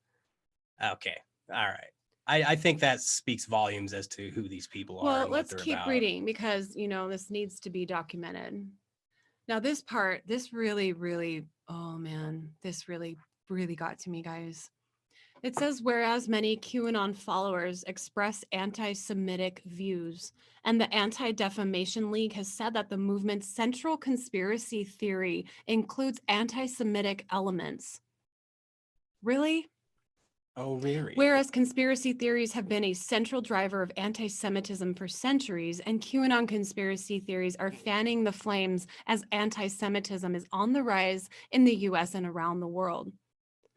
Okay. All right. I think that speaks volumes as to who these people are. Well, let's keep reading because, this needs to be documented. Now, this part, this really, really, oh man, this really, really got to me, guys. It says, whereas many QAnon followers express anti-Semitic views, and the Anti-Defamation League has said that the movement's central conspiracy theory includes anti-Semitic elements. Really? Oh, really? Whereas conspiracy theories have been a central driver of anti-Semitism for centuries, and QAnon conspiracy theories are fanning the flames as anti-Semitism is on the rise in the US and around the world.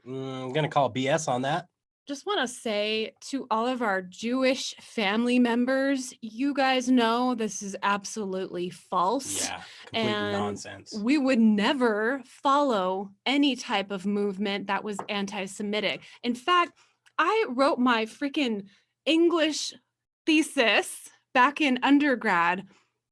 I'm going to call BS on that. Just want to say to all of our Jewish family members, you guys know this is absolutely false. Yeah, complete nonsense. We would never follow any type of movement that was anti-Semitic. In fact, I wrote my freaking English thesis back in undergrad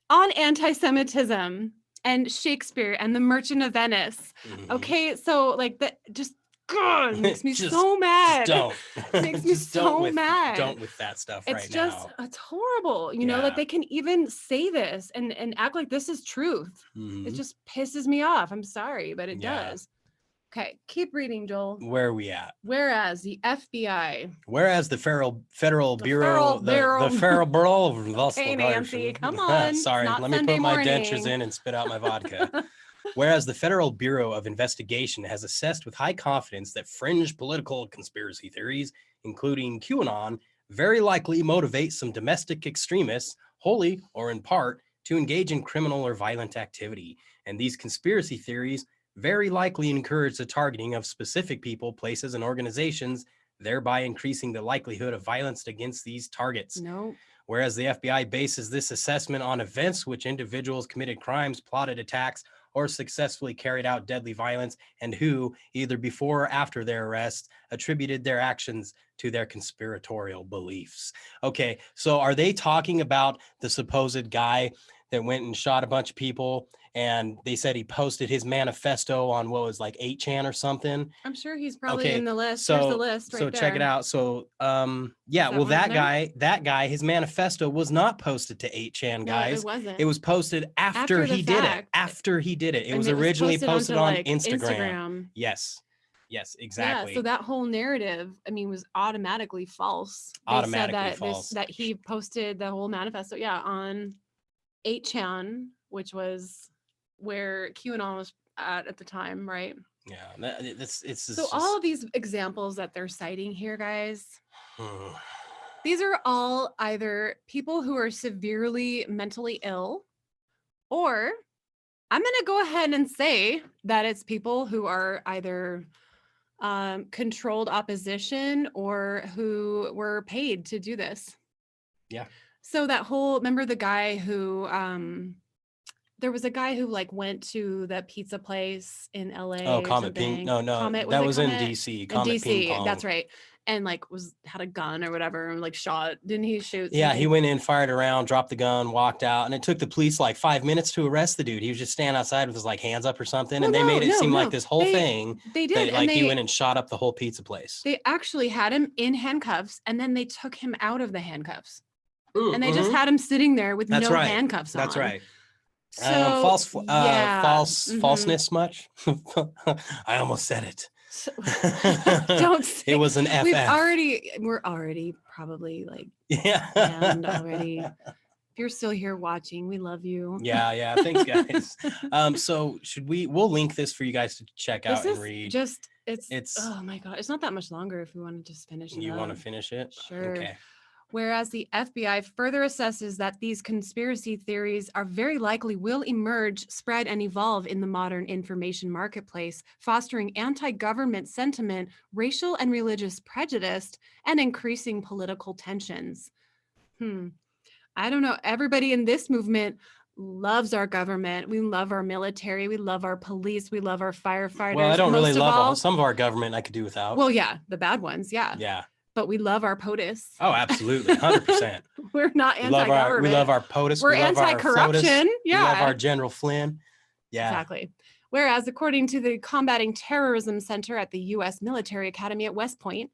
on anti-Semitism and Shakespeare and the Merchant of Venice. Okay, so like that just God, it makes me so mad. Don't. It makes me so mad. Don't with that stuff it's it's horrible, that they can even say this and act like this is truth. It just pisses me off. I'm sorry, but it does. Okay, keep reading, Joel. Where are we at? Whereas the FBI. Whereas the Federal Bureau. The Federal Bureau. Hey, Nancy, come on. Sorry, let me put my dentures in and spit out my vodka. Whereas the Federal Bureau of Investigation has assessed with high confidence that fringe political conspiracy theories, including QAnon, very likely motivate some domestic extremists, wholly or in part, to engage in criminal or violent activity. And these conspiracy theories very likely encourage the targeting of specific people, places, and organizations, thereby increasing the likelihood of violence against these targets. No. Whereas the FBI bases this assessment on events which individuals committed crimes, plotted attacks, or successfully carried out deadly violence, and who, either before or after their arrest, attributed their actions to their conspiratorial beliefs. Okay, so are they talking about the supposed guy that went and shot a bunch of people, and they said he posted his manifesto on what was like 8chan or something? I'm sure he's probably in the list. So, there's the list right so there. Check it out. So, yeah, well, that guy, his manifesto was not posted to 8chan, guys. No, it wasn't. It was posted after he did it. After he did it. It was originally posted on Instagram. Yes. Yes, exactly. Yeah, so that whole narrative, was automatically false. They said that he posted the whole manifesto, on 8chan, which was where QAnon was at the time, right? Yeah, it's so all of these examples that they're citing here, guys, these are all either people who are severely mentally ill, or I'm going to go ahead and say that it's people who are either controlled opposition or who were paid to do this. Yeah. So that whole, remember the guy who, there was a guy who like went to that pizza place in LA Oh, or Comet Ping. something. No, Comet, that it was in Comet? DC. In Comet Ping DC, Pong. that's right. And like had a gun or whatever and like shot. Didn't he shoot? Yeah, something? he went in, fired around, dropped the gun, walked out, and it took the police like 5 minutes to arrest the dude. He was just standing outside with his like hands up or something, Well, and they made it seem like no. this whole thing They did, that like and he went and shot up the whole pizza place. they actually had him in handcuffs, and then they took him out of the handcuffs, and they just had him sitting there with That's no right. handcuffs on. That's right. So Falseness much. I almost said it. So, don't say, it was an FF. We're already probably like yeah banned already. If you're still here watching, we love you. yeah thanks guys. So we'll link this for you guys to check out and read. It's oh my god, it's not that much longer if we want to just finish it. You want to finish it? Sure. Okay. Whereas the FBI further assesses that these conspiracy theories are very likely will emerge, spread, and evolve in the modern information marketplace, fostering anti-government sentiment, racial and religious prejudice, and increasing political tensions. I don't know. Everybody in this movement loves our government. We love our military. We love our police. We love our firefighters. Well, I don't really love some of our government I could do without. Well, yeah, the bad ones. Yeah. Yeah. But we love our POTUS. Oh, absolutely. 100%. We're not anti-government. We love our POTUS. We're anti-corruption. Yeah. We love our General Flynn. Yeah. Exactly. Whereas according to the Combating Terrorism Center at the U.S. Military Academy at West Point,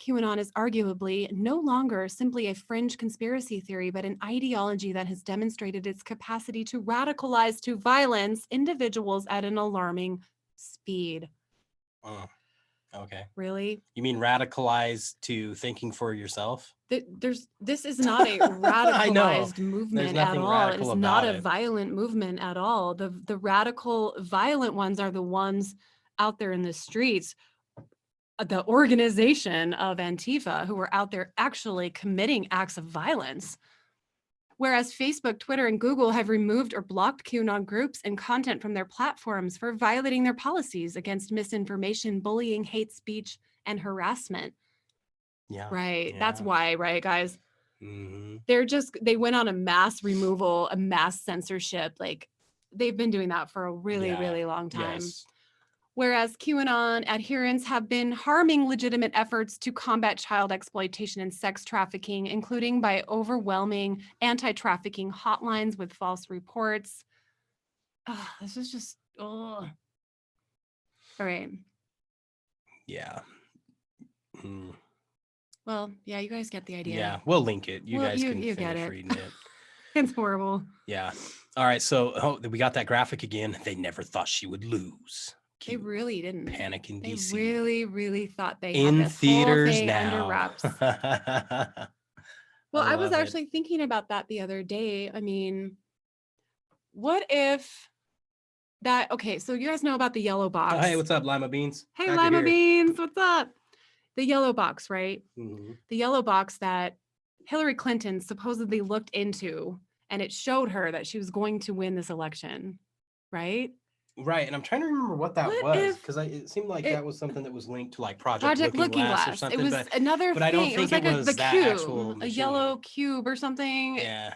QAnon is arguably no longer simply a fringe conspiracy theory, but an ideology that has demonstrated its capacity to radicalize to violence individuals at an alarming speed. Oh. Okay. Really? You mean radicalize to thinking for yourself? This is not a radicalized movement at all. It is not a violent movement at all. The radical violent ones are the ones out there in the streets, the organization of Antifa, who are out there actually committing acts of violence. Whereas Facebook, Twitter, and Google have removed or blocked QAnon groups and content from their platforms for violating their policies against misinformation, bullying, hate speech, and harassment. Yeah. Right. Yeah. That's why, right, guys? Mm-hmm. They went on a mass removal, a mass censorship. Like they've been doing that for a really, really long time. Yes. Whereas QAnon adherents have been harming legitimate efforts to combat child exploitation and sex trafficking, including by overwhelming anti-trafficking hotlines with false reports. This is just, all right. Yeah. Well, yeah, you guys get the idea. Yeah, we'll link it. You guys can you finish reading it. It's horrible. Yeah. All right. So we got that graphic again. They never thought she would lose. They really didn't. Panic in DC. They really thought they in had this theaters whole thing now. under wraps. Well, I was actually thinking about that the other day. I mean, what if that? Okay, so you guys know about the yellow box. Oh, hey, what's up, Lima Beans? Hey, Lima Beans, what's up? The yellow box, right? Mm-hmm. The yellow box that Hillary Clinton supposedly looked into, and it showed her that she was going to win this election, right? Right, and I'm trying to remember what that was, because it seemed like that was something that was linked to like Project Looking Glass or something. It was another thing. I don't think it was like that cube, actual a yellow cube or something. Yeah.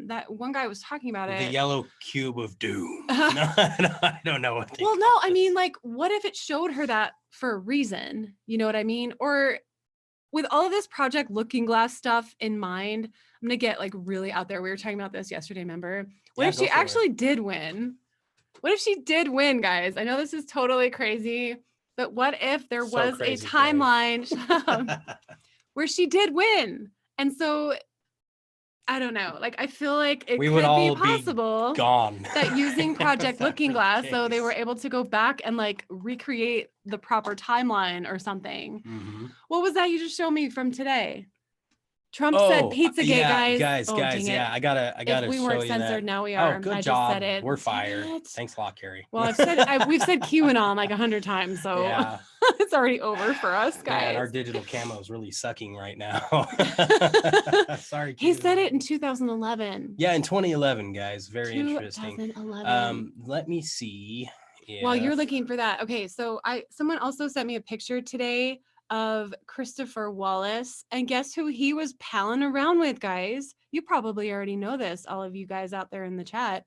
That one guy was talking about it. The yellow cube of doom. No, I don't know what. Well, no, I mean, like, what if it showed her that for a reason? You know what I mean? Or with all of this Project Looking Glass stuff in mind, I'm gonna get like really out there. We were talking about this yesterday, remember? What if she actually did win? What if she did win, guys? I know this is totally crazy, but what if there was a timeline where she did win? And so, I don't know. Like, I feel like it could be possible that using Project Looking Glass, so they were able to go back and like recreate the proper timeline or something. Mm-hmm. What was that you just showed me from today? Trump said Pizzagate, guys. Yeah, I gotta if we weren't censored, now we are. Oh, good I job. Just said it. We're fired. Thanks a lot, Carrie. Well, we've said QAnon like 100 times, so yeah. It's already over for us, guys. Yeah, and our digital camo is really sucking right now. Sorry, He said it in 2011. Yeah, in 2011, guys. Very interesting. 2011. Let me see. While you're looking for that, okay. So someone also sent me a picture today of Christopher Wallace. And guess who he was palling around with, guys? You probably already know this, all of you guys out there in the chat.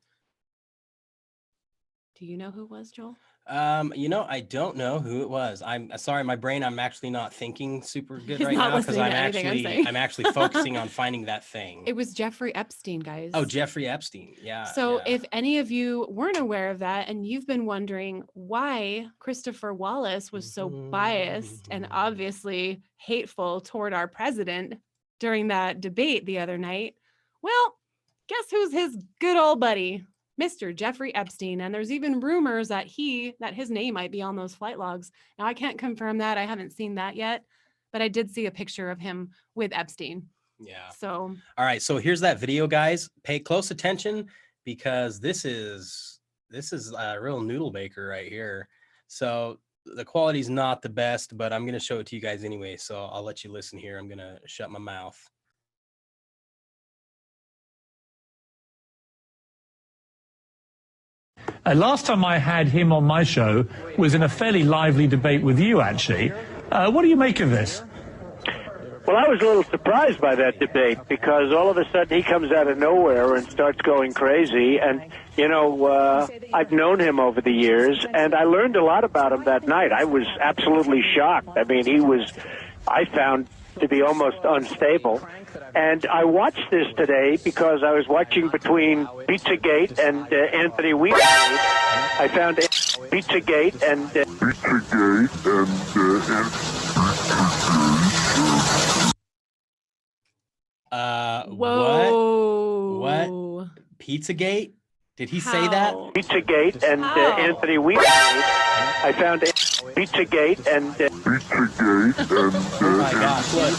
Do you know who it was, Joel? I don't know who it was. I'm sorry, my brain, I'm actually not thinking super good He's right not now because listening to anything I'm saying. I'm actually focusing on finding that thing. It was Jeffrey Epstein, guys. Oh, Jeffrey Epstein. Yeah. So yeah. if any of you weren't aware of that and you've been wondering why Christopher Wallace was so biased and obviously hateful toward our president during that debate the other night, well, guess who's his good old buddy? Mr. Jeffrey Epstein. And there's even rumors that his name might be on those flight logs. Now, I can't confirm that. I haven't seen that yet, but I did see a picture of him with Epstein. Yeah. So, all right. So here's that video, guys. Pay close attention because this is a real noodle maker right here. So the quality's not the best, but I'm going to show it to you guys anyway. So I'll let you listen here. I'm going to shut my mouth. Last time I had him on my show was in a fairly lively debate with you, actually. What do you make of this? Well, I was a little surprised by that debate because all of a sudden he comes out of nowhere and starts going crazy. And, I've known him over the years, and I learned a lot about him that night. I was absolutely shocked. I mean, I found to be almost unstable. And I watched this today because I was watching between Pizzagate and Anthony Weiner. I found Pizzagate and whoa. What? Pizzagate? Did he say that? Pizzagate and Anthony Weiner. I found Pizzagate and oh my gosh, look.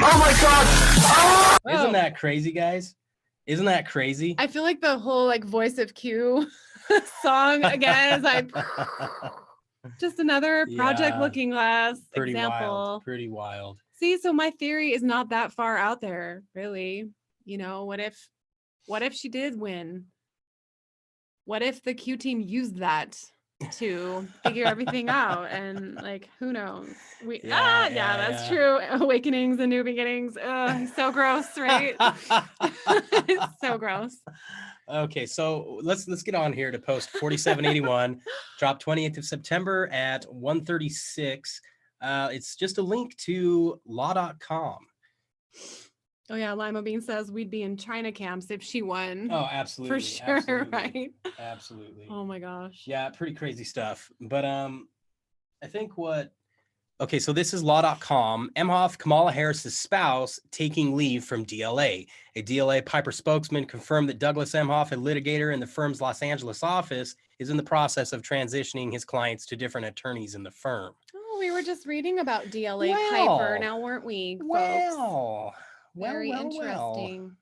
oh my God! Oh! Isn't that crazy, guys? Isn't that crazy? I feel like the whole Voice of Q song again is like just another Project Looking Glass example. Pretty wild. See, so my theory is not that far out there, really. What if she did win? What if the Q team used that to figure everything out? And who knows? That's true. Awakenings and new beginnings. So gross, right? It's so gross. Okay, so let's get on here to post 4781, dropped 28th of September at 1:36. It's just a link to law.com. Oh yeah, Lima Bean says we'd be in China camps if she won. Oh, absolutely. For sure, absolutely, right? Absolutely. Oh my gosh. Yeah, pretty crazy stuff. But I think okay, so this is law.com. Emhoff, Kamala Harris's spouse, taking leave from DLA. A DLA Piper spokesman confirmed that Douglas Emhoff, a litigator in the firm's Los Angeles office, is in the process of transitioning his clients to different attorneys in the firm. Oh, we were just reading about DLA Piper now, weren't we, folks? Very interesting.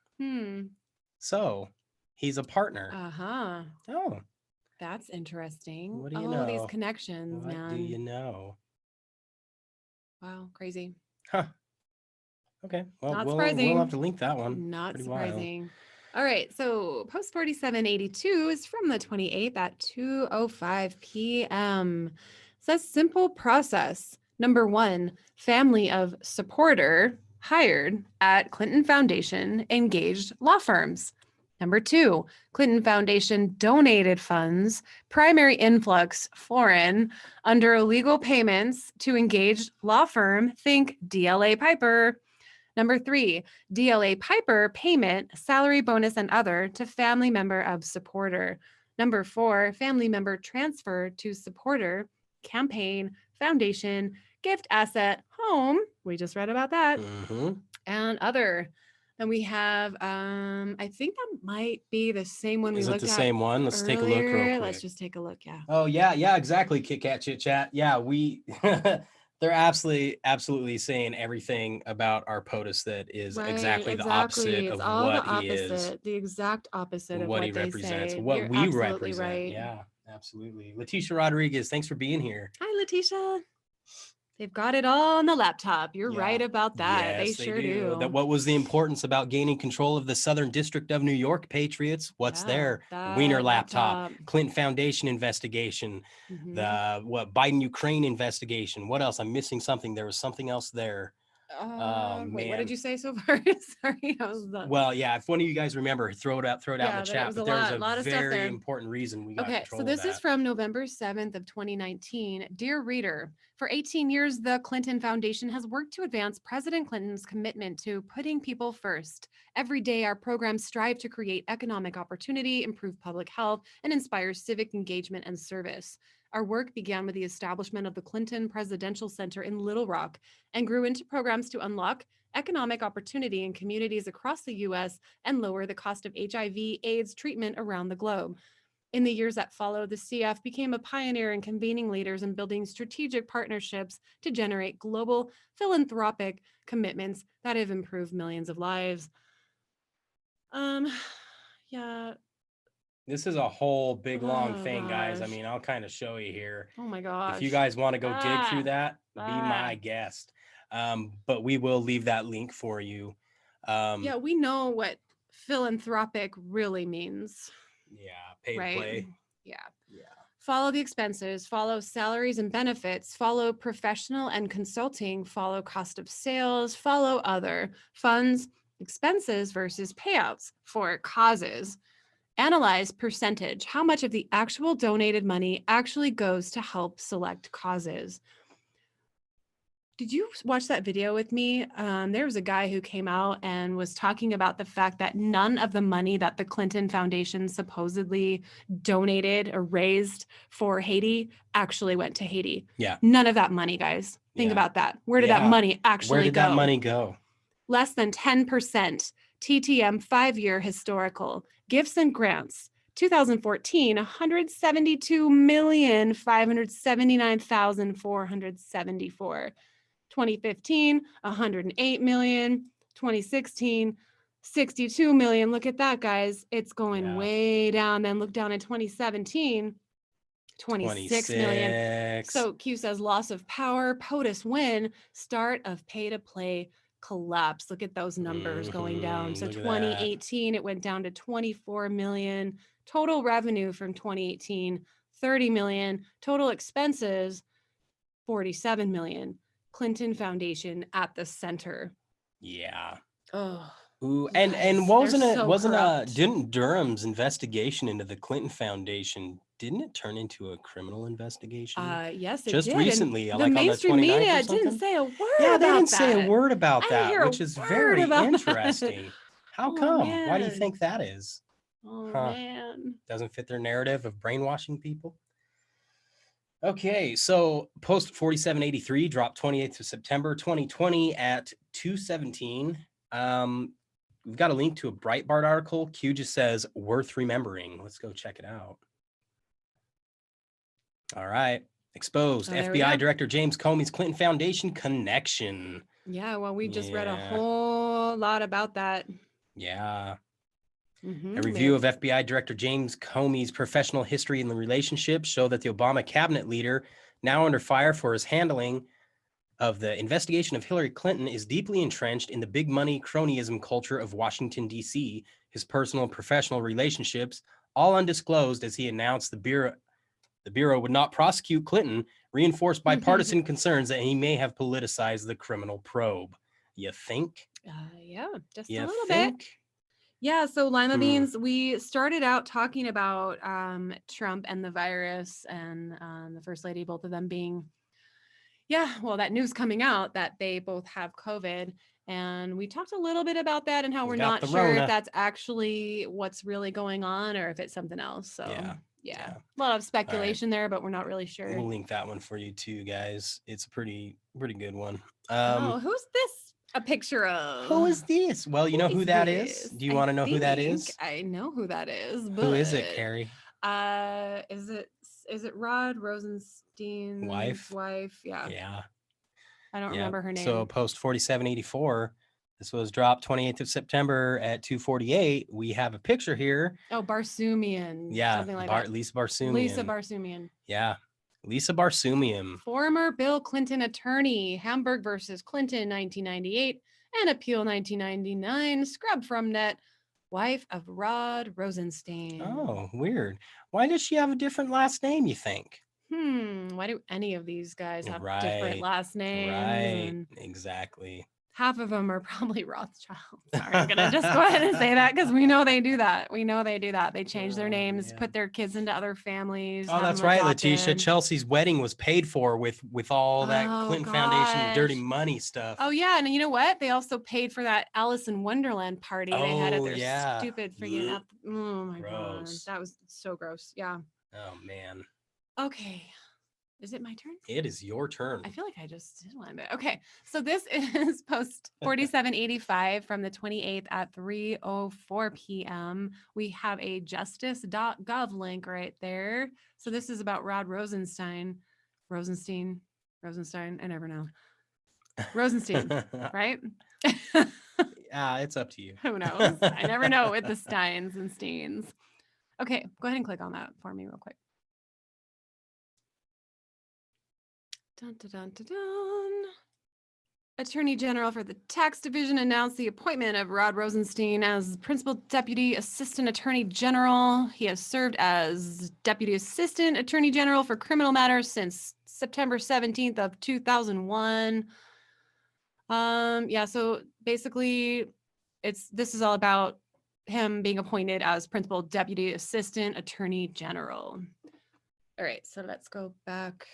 So he's a partner. Uh-huh. Oh. That's interesting. What do you know? These connections, man. What do you know? Wow, crazy. Huh. Okay. Well, Not we'll surprising. have to link that one. Not Pretty surprising. wild. All right. So post 4782 is from the 28th at 2:05 p.m. Says simple process. Number 1, family of supporter hired at Clinton Foundation engaged law firms. Number 2, Clinton Foundation donated funds, primary influx foreign, under illegal payments to engaged law firm, think DLA Piper. Number 3, DLA Piper payment, salary, bonus, and other to family member of supporter. Number 4, family member transfer to supporter, campaign, foundation, gift asset, home. We just read about that. And other. And we have, I think that might be the same one we looked at. Is it the same one? Let's take a look real quick. Let's just take a look, yeah. Oh, yeah, exactly, Kit Kat Chit Chat. Yeah, they're absolutely saying everything about our POTUS that is exactly the opposite of what he is. The exact opposite of what he they represents, say. what You're we absolutely represent. Right. Yeah, absolutely. Letitia Rodriguez, thanks for being here. Hi, Letitia. They've got it all on the laptop. You're Yeah. right about that. They Yes, sure do. That what was the importance about gaining control of the Southern District of New York, Patriots? What's there? The Wiener that laptop, Clinton Foundation investigation, the Biden Ukraine investigation. What else? I'm missing something. There was something else there. Wait, what man. did you say so far? Sorry, I was done. Well, yeah, if one of you guys remember, throw it out in the Yeah, but it chat. was But a there's lot a of stuff very there. important reason we got Okay, control so this of that. is from November 7th of 2019. Dear reader, for 18 years, the Clinton Foundation has worked to advance President Clinton's commitment to putting people first. Every day, our programs strive to create economic opportunity, improve public health, and inspire civic engagement and service. Our work began with the establishment of the Clinton Presidential Center in Little Rock and grew into programs to unlock economic opportunity in communities across the U.S. and lower the cost of HIV/AIDS treatment around the globe. In the years that followed, the CF became a pioneer in convening leaders and building strategic partnerships to generate global philanthropic commitments that have improved millions of lives. Yeah. This is a whole big long Oh, thing, guys. I gosh. mean, I'll kind of show you here. Oh my gosh. If you guys want to go dig through that, be my Ah. guest. But we will leave that link for you. Yeah, we know what philanthropic really means. Yeah, pay to right? play. Yeah. Yeah. Follow the expenses, follow salaries and benefits, follow professional and consulting, follow cost of sales, follow other funds, expenses versus payouts for causes. Analyze percentage, how much of the actual donated money actually goes to help select causes. Did you watch that video with me? There was a guy who came out and was talking about the fact that none of the money that the Clinton Foundation supposedly donated or raised for Haiti actually went to Haiti. Yeah. None of that money, guys. Think about that. Where did that Yeah. money actually go? Where did that money go? Less than 10%. TTM 5-year historical. Gifts and grants. 2014, 172,579,474. 2015, 108 million. 2016, 62 million. Look at that, guys. It's going way down. Then look down in 2017, 26 million. So Q says loss of power, POTUS win, start of pay to play collapse. Look at those numbers going down. So 2018, it went down to 24 million. Total revenue from 2018, 30 million. Total expenses, 47 million. Clinton Foundation at the center. Yeah. Oh. Ooh, and corrupt. didn't Durham's investigation into the Clinton Foundation, didn't it turn into a criminal investigation? Yes, it just did. recently, And like the mainstream on the 29th media or something? didn't say a word Yeah, about they didn't that. say a word about I didn't that, hear which a is word very about interesting. How Oh, come? Why do you man. think that is? Oh, Huh. man. Doesn't fit their narrative of brainwashing people. Okay, so post 4783 dropped 28th of September 2020 at 2:17. We've got a link to a Breitbart article. Q just says worth remembering. Let's go check it out. All right. Exposed. FBI Director James Comey's Clinton Foundation connection. Yeah, well, we just read a whole lot about that. Yeah. A review of FBI Director James Comey's professional history and the relationship show that the Obama cabinet leader, now under fire for his handling of the investigation of Hillary Clinton, is deeply entrenched in the big money cronyism culture of Washington, D.C. His personal and professional relationships, all undisclosed, as he announced the Bureau would not prosecute Clinton, reinforced bipartisan concerns that he may have politicized the criminal probe. You think? Yeah, just You a little think? bit. Yeah, so Lima Beans, we started out talking about Trump and the virus and the First Lady, both of them being, that news coming out that they both have COVID. And we talked a little bit about that and how we're not sure if that's actually what's really going on or if it's something else. So yeah. A lot of speculation there, but we're not really sure. We'll link that one for you too, guys. It's a pretty good one. Who's this a picture of? Who is this? Well, you know who that is? Do you want to know who that is? I know who that is, but who is it, Carrie? Is it Rod Rosenstein's wife? Yeah. I don't remember her name. So post 4784, this was dropped 28th of September at 2:48. We have a picture here. Oh, Barsoomian. Yeah, something like that. Lisa Barsoomian. Lisa Barsoomian. Yeah. Lisa Barsumium. Former Bill Clinton attorney, Hamburg versus Clinton, 1998, and Appeal 1999, scrub from net, wife of Rod Rosenstein. Oh, weird. Why does she have a different last name, you think? Why do any of these guys have different Right. last names? Right. And Exactly. half of them are probably Rothschild. Sorry, I'm gonna just go ahead and say that because we know they do that. We know they do that. They change their names, man. put their kids into other families. Oh, have that's them right, adopted. Letitia. Chelsea's wedding was paid for with all that Oh, Clinton Foundation dirty gosh. money stuff. Oh yeah, and you know what? They also paid for that Alice in Wonderland party they had at Oh, their yeah. stupid freaking. Ugh. Oh my god, Gross. that was so gross. Yeah. Oh man. Okay, is it my turn? It is your turn. I feel like I just did one, but okay. So this is post 4785 from the 28th at 3:04 p.m. We have a justice.gov link right there. So this is about Rod Rosenstein. Rosenstein. I never know. Rosenstein, right? It's up to you. Who knows? I never know with the Steins and Steens. Okay, go ahead and click on that for me real quick. Dun, dun, dun, dun, dun. Attorney General for the Tax Division announced the appointment of Rod Rosenstein as Principal Deputy Assistant Attorney General. He has served as Deputy Assistant Attorney General for criminal matters since September 17th of 2001. So basically this is all about him being appointed as Principal Deputy Assistant Attorney General. All right, so let's go back.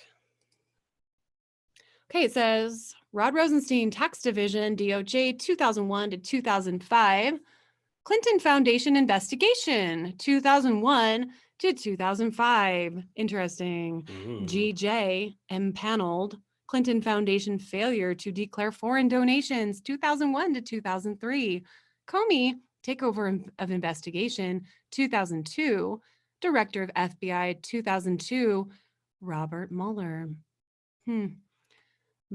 Okay, it says Rod Rosenstein, Tax Division, DOJ, 2001 to 2005. Clinton Foundation investigation, 2001 to 2005. Interesting. GJ, impaneled. Clinton Foundation failure to declare foreign donations, 2001 to 2003. Comey, takeover of investigation, 2002. Director of FBI, 2002. Robert Mueller.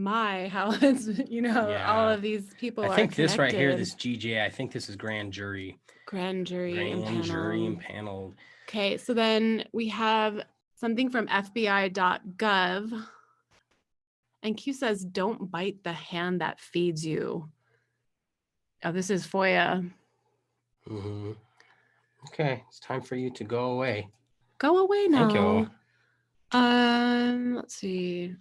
How it's, all of these people are think this right here, connected. this GJ, I think this is grand jury. Grand jury impaneled. Okay, so then we have something from FBI.gov. And Q says, don't bite the hand that feeds you. Oh, this is FOIA. Mm-hmm. Okay, it's time for you to go away. Go away now. Thank you. Let's see.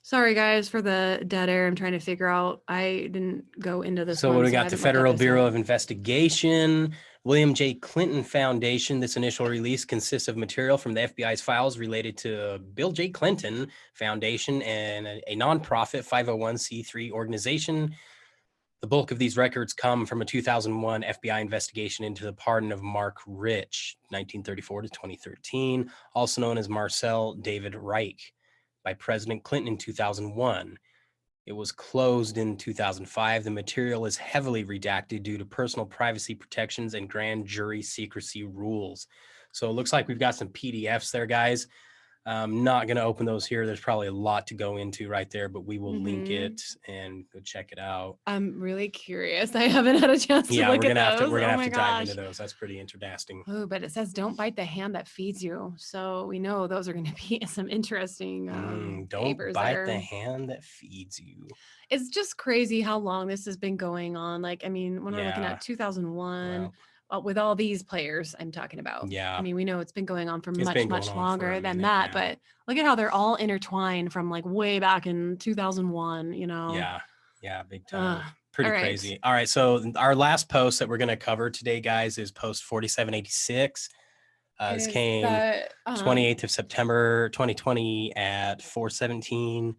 Sorry, guys, for the dead air. I'm trying to figure out. I didn't go into this. So what we got? The Federal Bureau of Investigation, William J. Clinton Foundation. This initial release consists of material from the FBI's files related to Bill J. Clinton Foundation and a nonprofit 501c3 organization. The bulk of these records come from a 2001 FBI investigation into the pardon of Mark Rich, 1934 to 2013, also known as Marcel David Reich, by President Clinton in 2001. It was closed in 2005. The material is heavily redacted due to personal privacy protections and grand jury secrecy rules. So it looks like we've got some PDFs there, guys. I'm not going to open those here. There's probably a lot to go into right there, but we will link it and go check it out. I'm really curious. I haven't had a chance to look at those. We're gonna have to dive into those. That's pretty interesting. Oh, but it says don't bite the hand that feeds you. So we know those are going to be some interesting don't bite the hand that feeds you. It's just crazy how long this has been going on. Like, I mean, when we're looking at 2001, with all these players I'm talking about. Yeah. I mean, we know it's been going on for much longer than that, but look at how they're all intertwined from like way back in 2001, Yeah, big time. Pretty crazy. All right, so our last post that we're going to cover today, guys, is post 4786. This came 28th of September 2020 at 4:17.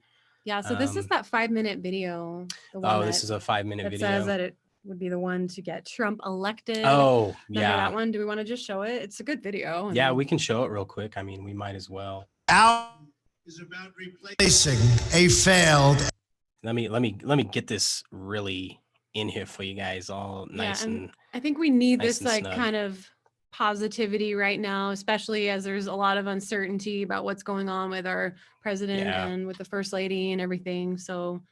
Yeah, so this is that 5-minute video. This is a 5-minute video. It says that it would be the one to get Trump elected. Oh, yeah. That one. Do we want to just show it? It's a good video. Yeah, we can show it real quick. I mean, we might as well. Is about replacing a failed. Let me get this really in here for you guys, all nice and I think we need nice this like snug. kind of positivity right now, especially as there's a lot of uncertainty about what's going on with our president and with the first lady and everything. So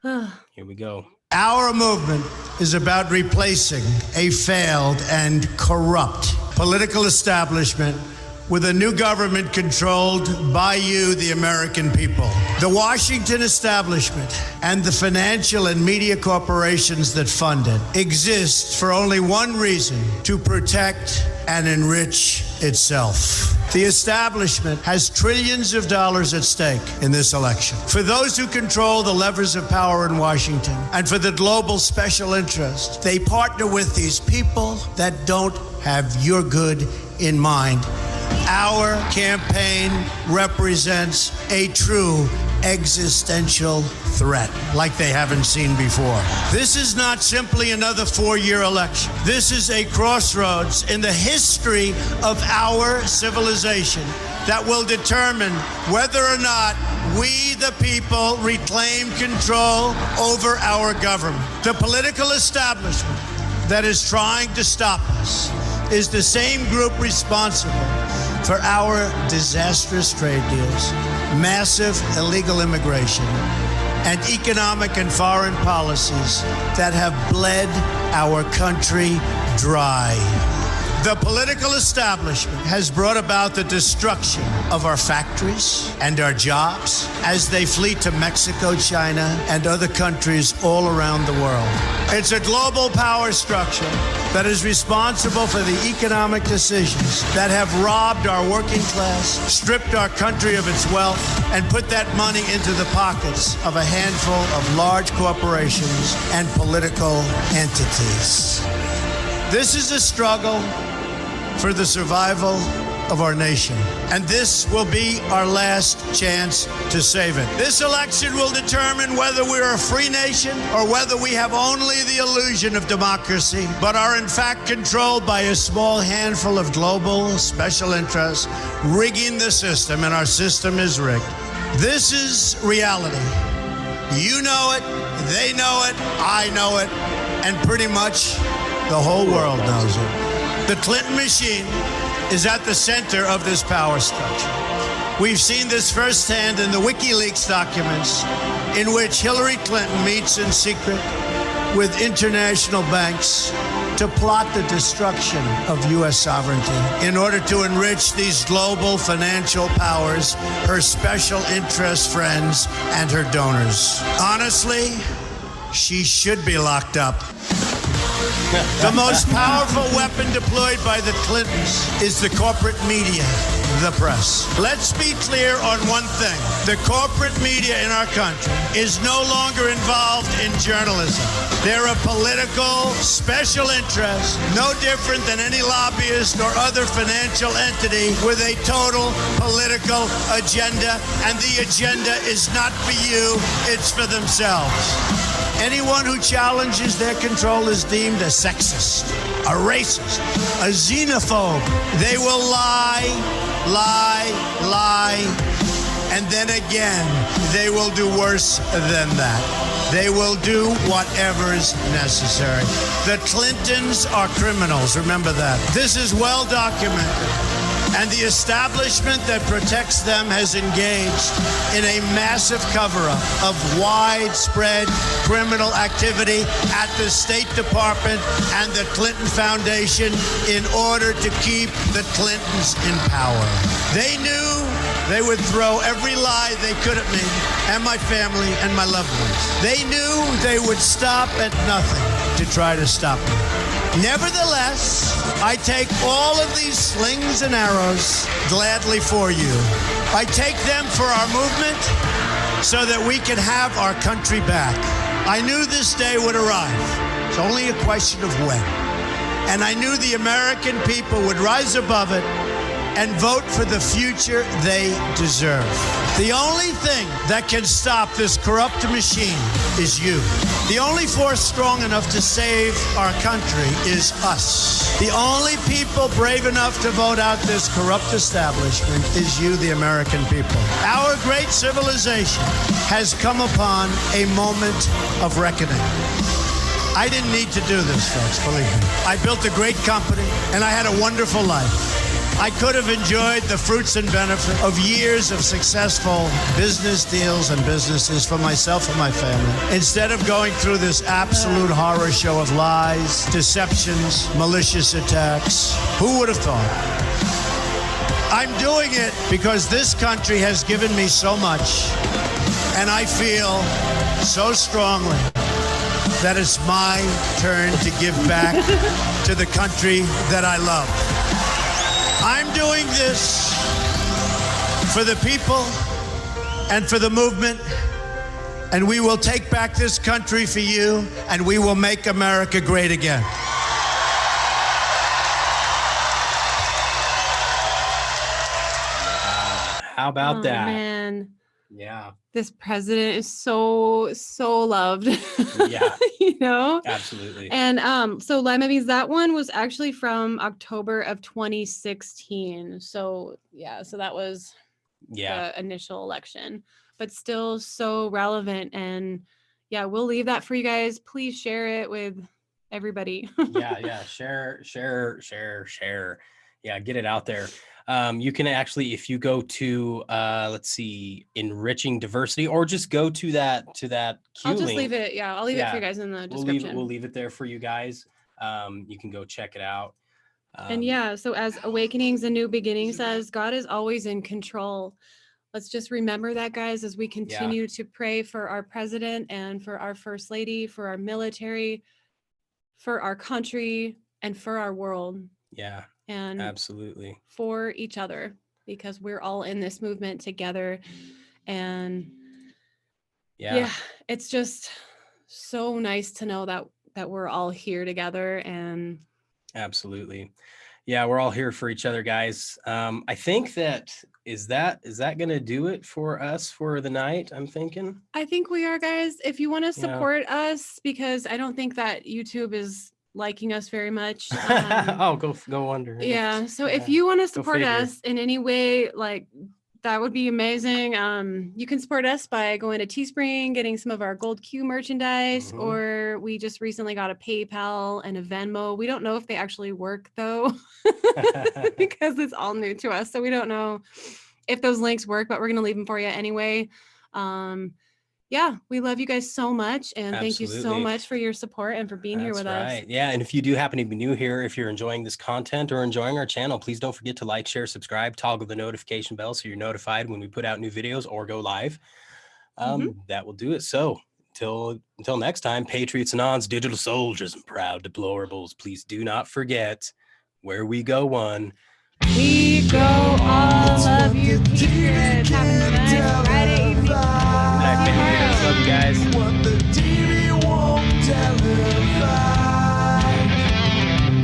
here we go. Our movement is about replacing a failed and corrupt political establishment with a new government controlled by you, the American people. The Washington establishment and the financial and media corporations that fund it exist for only one reason: to protect and enrich itself. The establishment has trillions of dollars at stake in this election. For those who control the levers of power in Washington and for the global special interest, they partner with these people that don't have your good in mind. Our campaign represents a true existential threat like they haven't seen before. This is not simply another four-year election. This is a crossroads in the history of our civilization that will determine whether or not we, the people, reclaim control over our government. The political establishment that is trying to stop us is the same group responsible for our disastrous trade deals, massive illegal immigration, and economic and foreign policies that have bled our country dry. The political establishment has brought about the destruction of our factories and our jobs as they flee to Mexico, China, and other countries all around the world. It's a global power structure that is responsible for the economic decisions that have robbed our working class, stripped our country of its wealth, and put that money into the pockets of a handful of large corporations and political entities. This is a struggle for the survival of our nation, and this will be our last chance to save it. This election will determine whether we're a free nation or whether we have only the illusion of democracy, but are in fact controlled by a small handful of global special interests rigging the system, and our system is rigged. This is reality. You know it, they know it, I know it, and pretty much the whole world knows it. The Clinton machine is at the center of this power structure. We've seen this firsthand in the WikiLeaks documents, in which Hillary Clinton meets in secret with international banks to plot the destruction of U.S. sovereignty in order to enrich these global financial powers, her special interest friends, and her donors. Honestly, she should be locked up. The most powerful weapon deployed by the Clintons is the corporate media, the press. Let's be clear on one thing. The corporate media in our country is no longer involved in journalism. They're a political special interest, no different than any lobbyist or other financial entity with a total political agenda, and the agenda is not for you, it's for themselves. Anyone who challenges their control is deemed a sexist, a racist, a xenophobe. They will lie, lie, lie, and then again, they will do worse than that. They will do whatever is necessary. The Clintons are criminals, remember that. This is well documented. And the establishment that protects them has engaged in a massive cover-up of widespread criminal activity at the State Department and the Clinton Foundation in order to keep the Clintons in power. They knew they would throw every lie they could at me and my family and my loved ones. They knew they would stop at nothing to try to stop me. Nevertheless, I take all of these slings and arrows gladly for you. I take them for our movement so that we can have our country back. I knew this day would arrive. It's only a question of when. And I knew the American people would rise above it and vote for the future they deserve. The only thing that can stop this corrupt machine is you. The only force strong enough to save our country is us. The only people brave enough to vote out this corrupt establishment is you, the American people. Our great civilization has come upon a moment of reckoning. I didn't need to do this, folks, believe me. I built a great company, and I had a wonderful life. I could have enjoyed the fruits and benefit of years of successful business deals and businesses for myself and my family, instead of going through this absolute horror show of lies, deceptions, malicious attacks. Who would have thought? I'm doing it because this country has given me so much, and I feel so strongly that it's my turn to give back to the country that I love. I'm doing this for the people and for the movement, and we will take back this country for you, and we will make America great again. How about that? Man. Yeah. This president is so loved. Yeah. You know? Absolutely. And so Lima Beans, that one was actually from October of 2016. So yeah, so that was the initial election, but still so relevant. And yeah, we'll leave that for you guys. Please share it with everybody. Yeah. Share. Yeah, get it out there. You can actually, if you go to let's see, enriching diversity, or just go to that I'll just link. leave it. Yeah, I'll leave it for you guys in the description. We'll leave it there for you guys. You can go check it out. And yeah, so as Awakenings and New Beginnings says, God is always in control. Let's just remember that, guys, as we continue to pray for our president and for our first lady, for our military, for our country, and for our world. Yeah. And absolutely for each other, because we're all in this movement together. And yeah, it's just so nice to know that we're all here together. And absolutely, yeah, we're all here for each other, guys. I think that is that gonna do it for us for the night? I'm thinking. I think we are, guys. If you want to support us, because I don't think that YouTube is liking us very much. Oh, go wonder. Yeah. So if you want to support us in any way, like, that would be amazing. You can support us by going to Teespring, getting some of our Gold Q merchandise, or we just recently got a PayPal and a Venmo. We don't know if they actually work though, because it's all new to us. So we don't know if those links work, but we're going to leave them for you anyway. Yeah, we love you guys so much. And thank you so much for your support and for being here with us. Yeah. And if you do happen to be new here, if you're enjoying this content or enjoying our channel, please don't forget to like, share, subscribe, toggle the notification bell so you're notified when we put out new videos or go live. That will do it. So until next time, Patriots and Ons, digital soldiers and proud deplorables, please do not forget, where we go one, we go all. Love you, Patriots. Have a nice Friday evening. Love you guys. What the TV won't televise.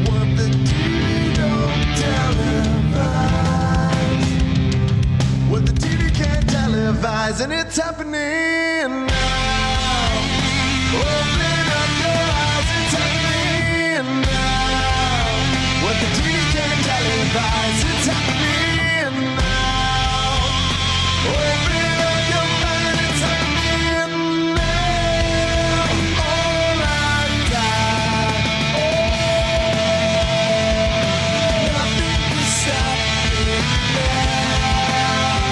What the TV don't televise. What the TV can't televise, and it's happening now. Open up your eyes, it's happening now. What the TV can't televise.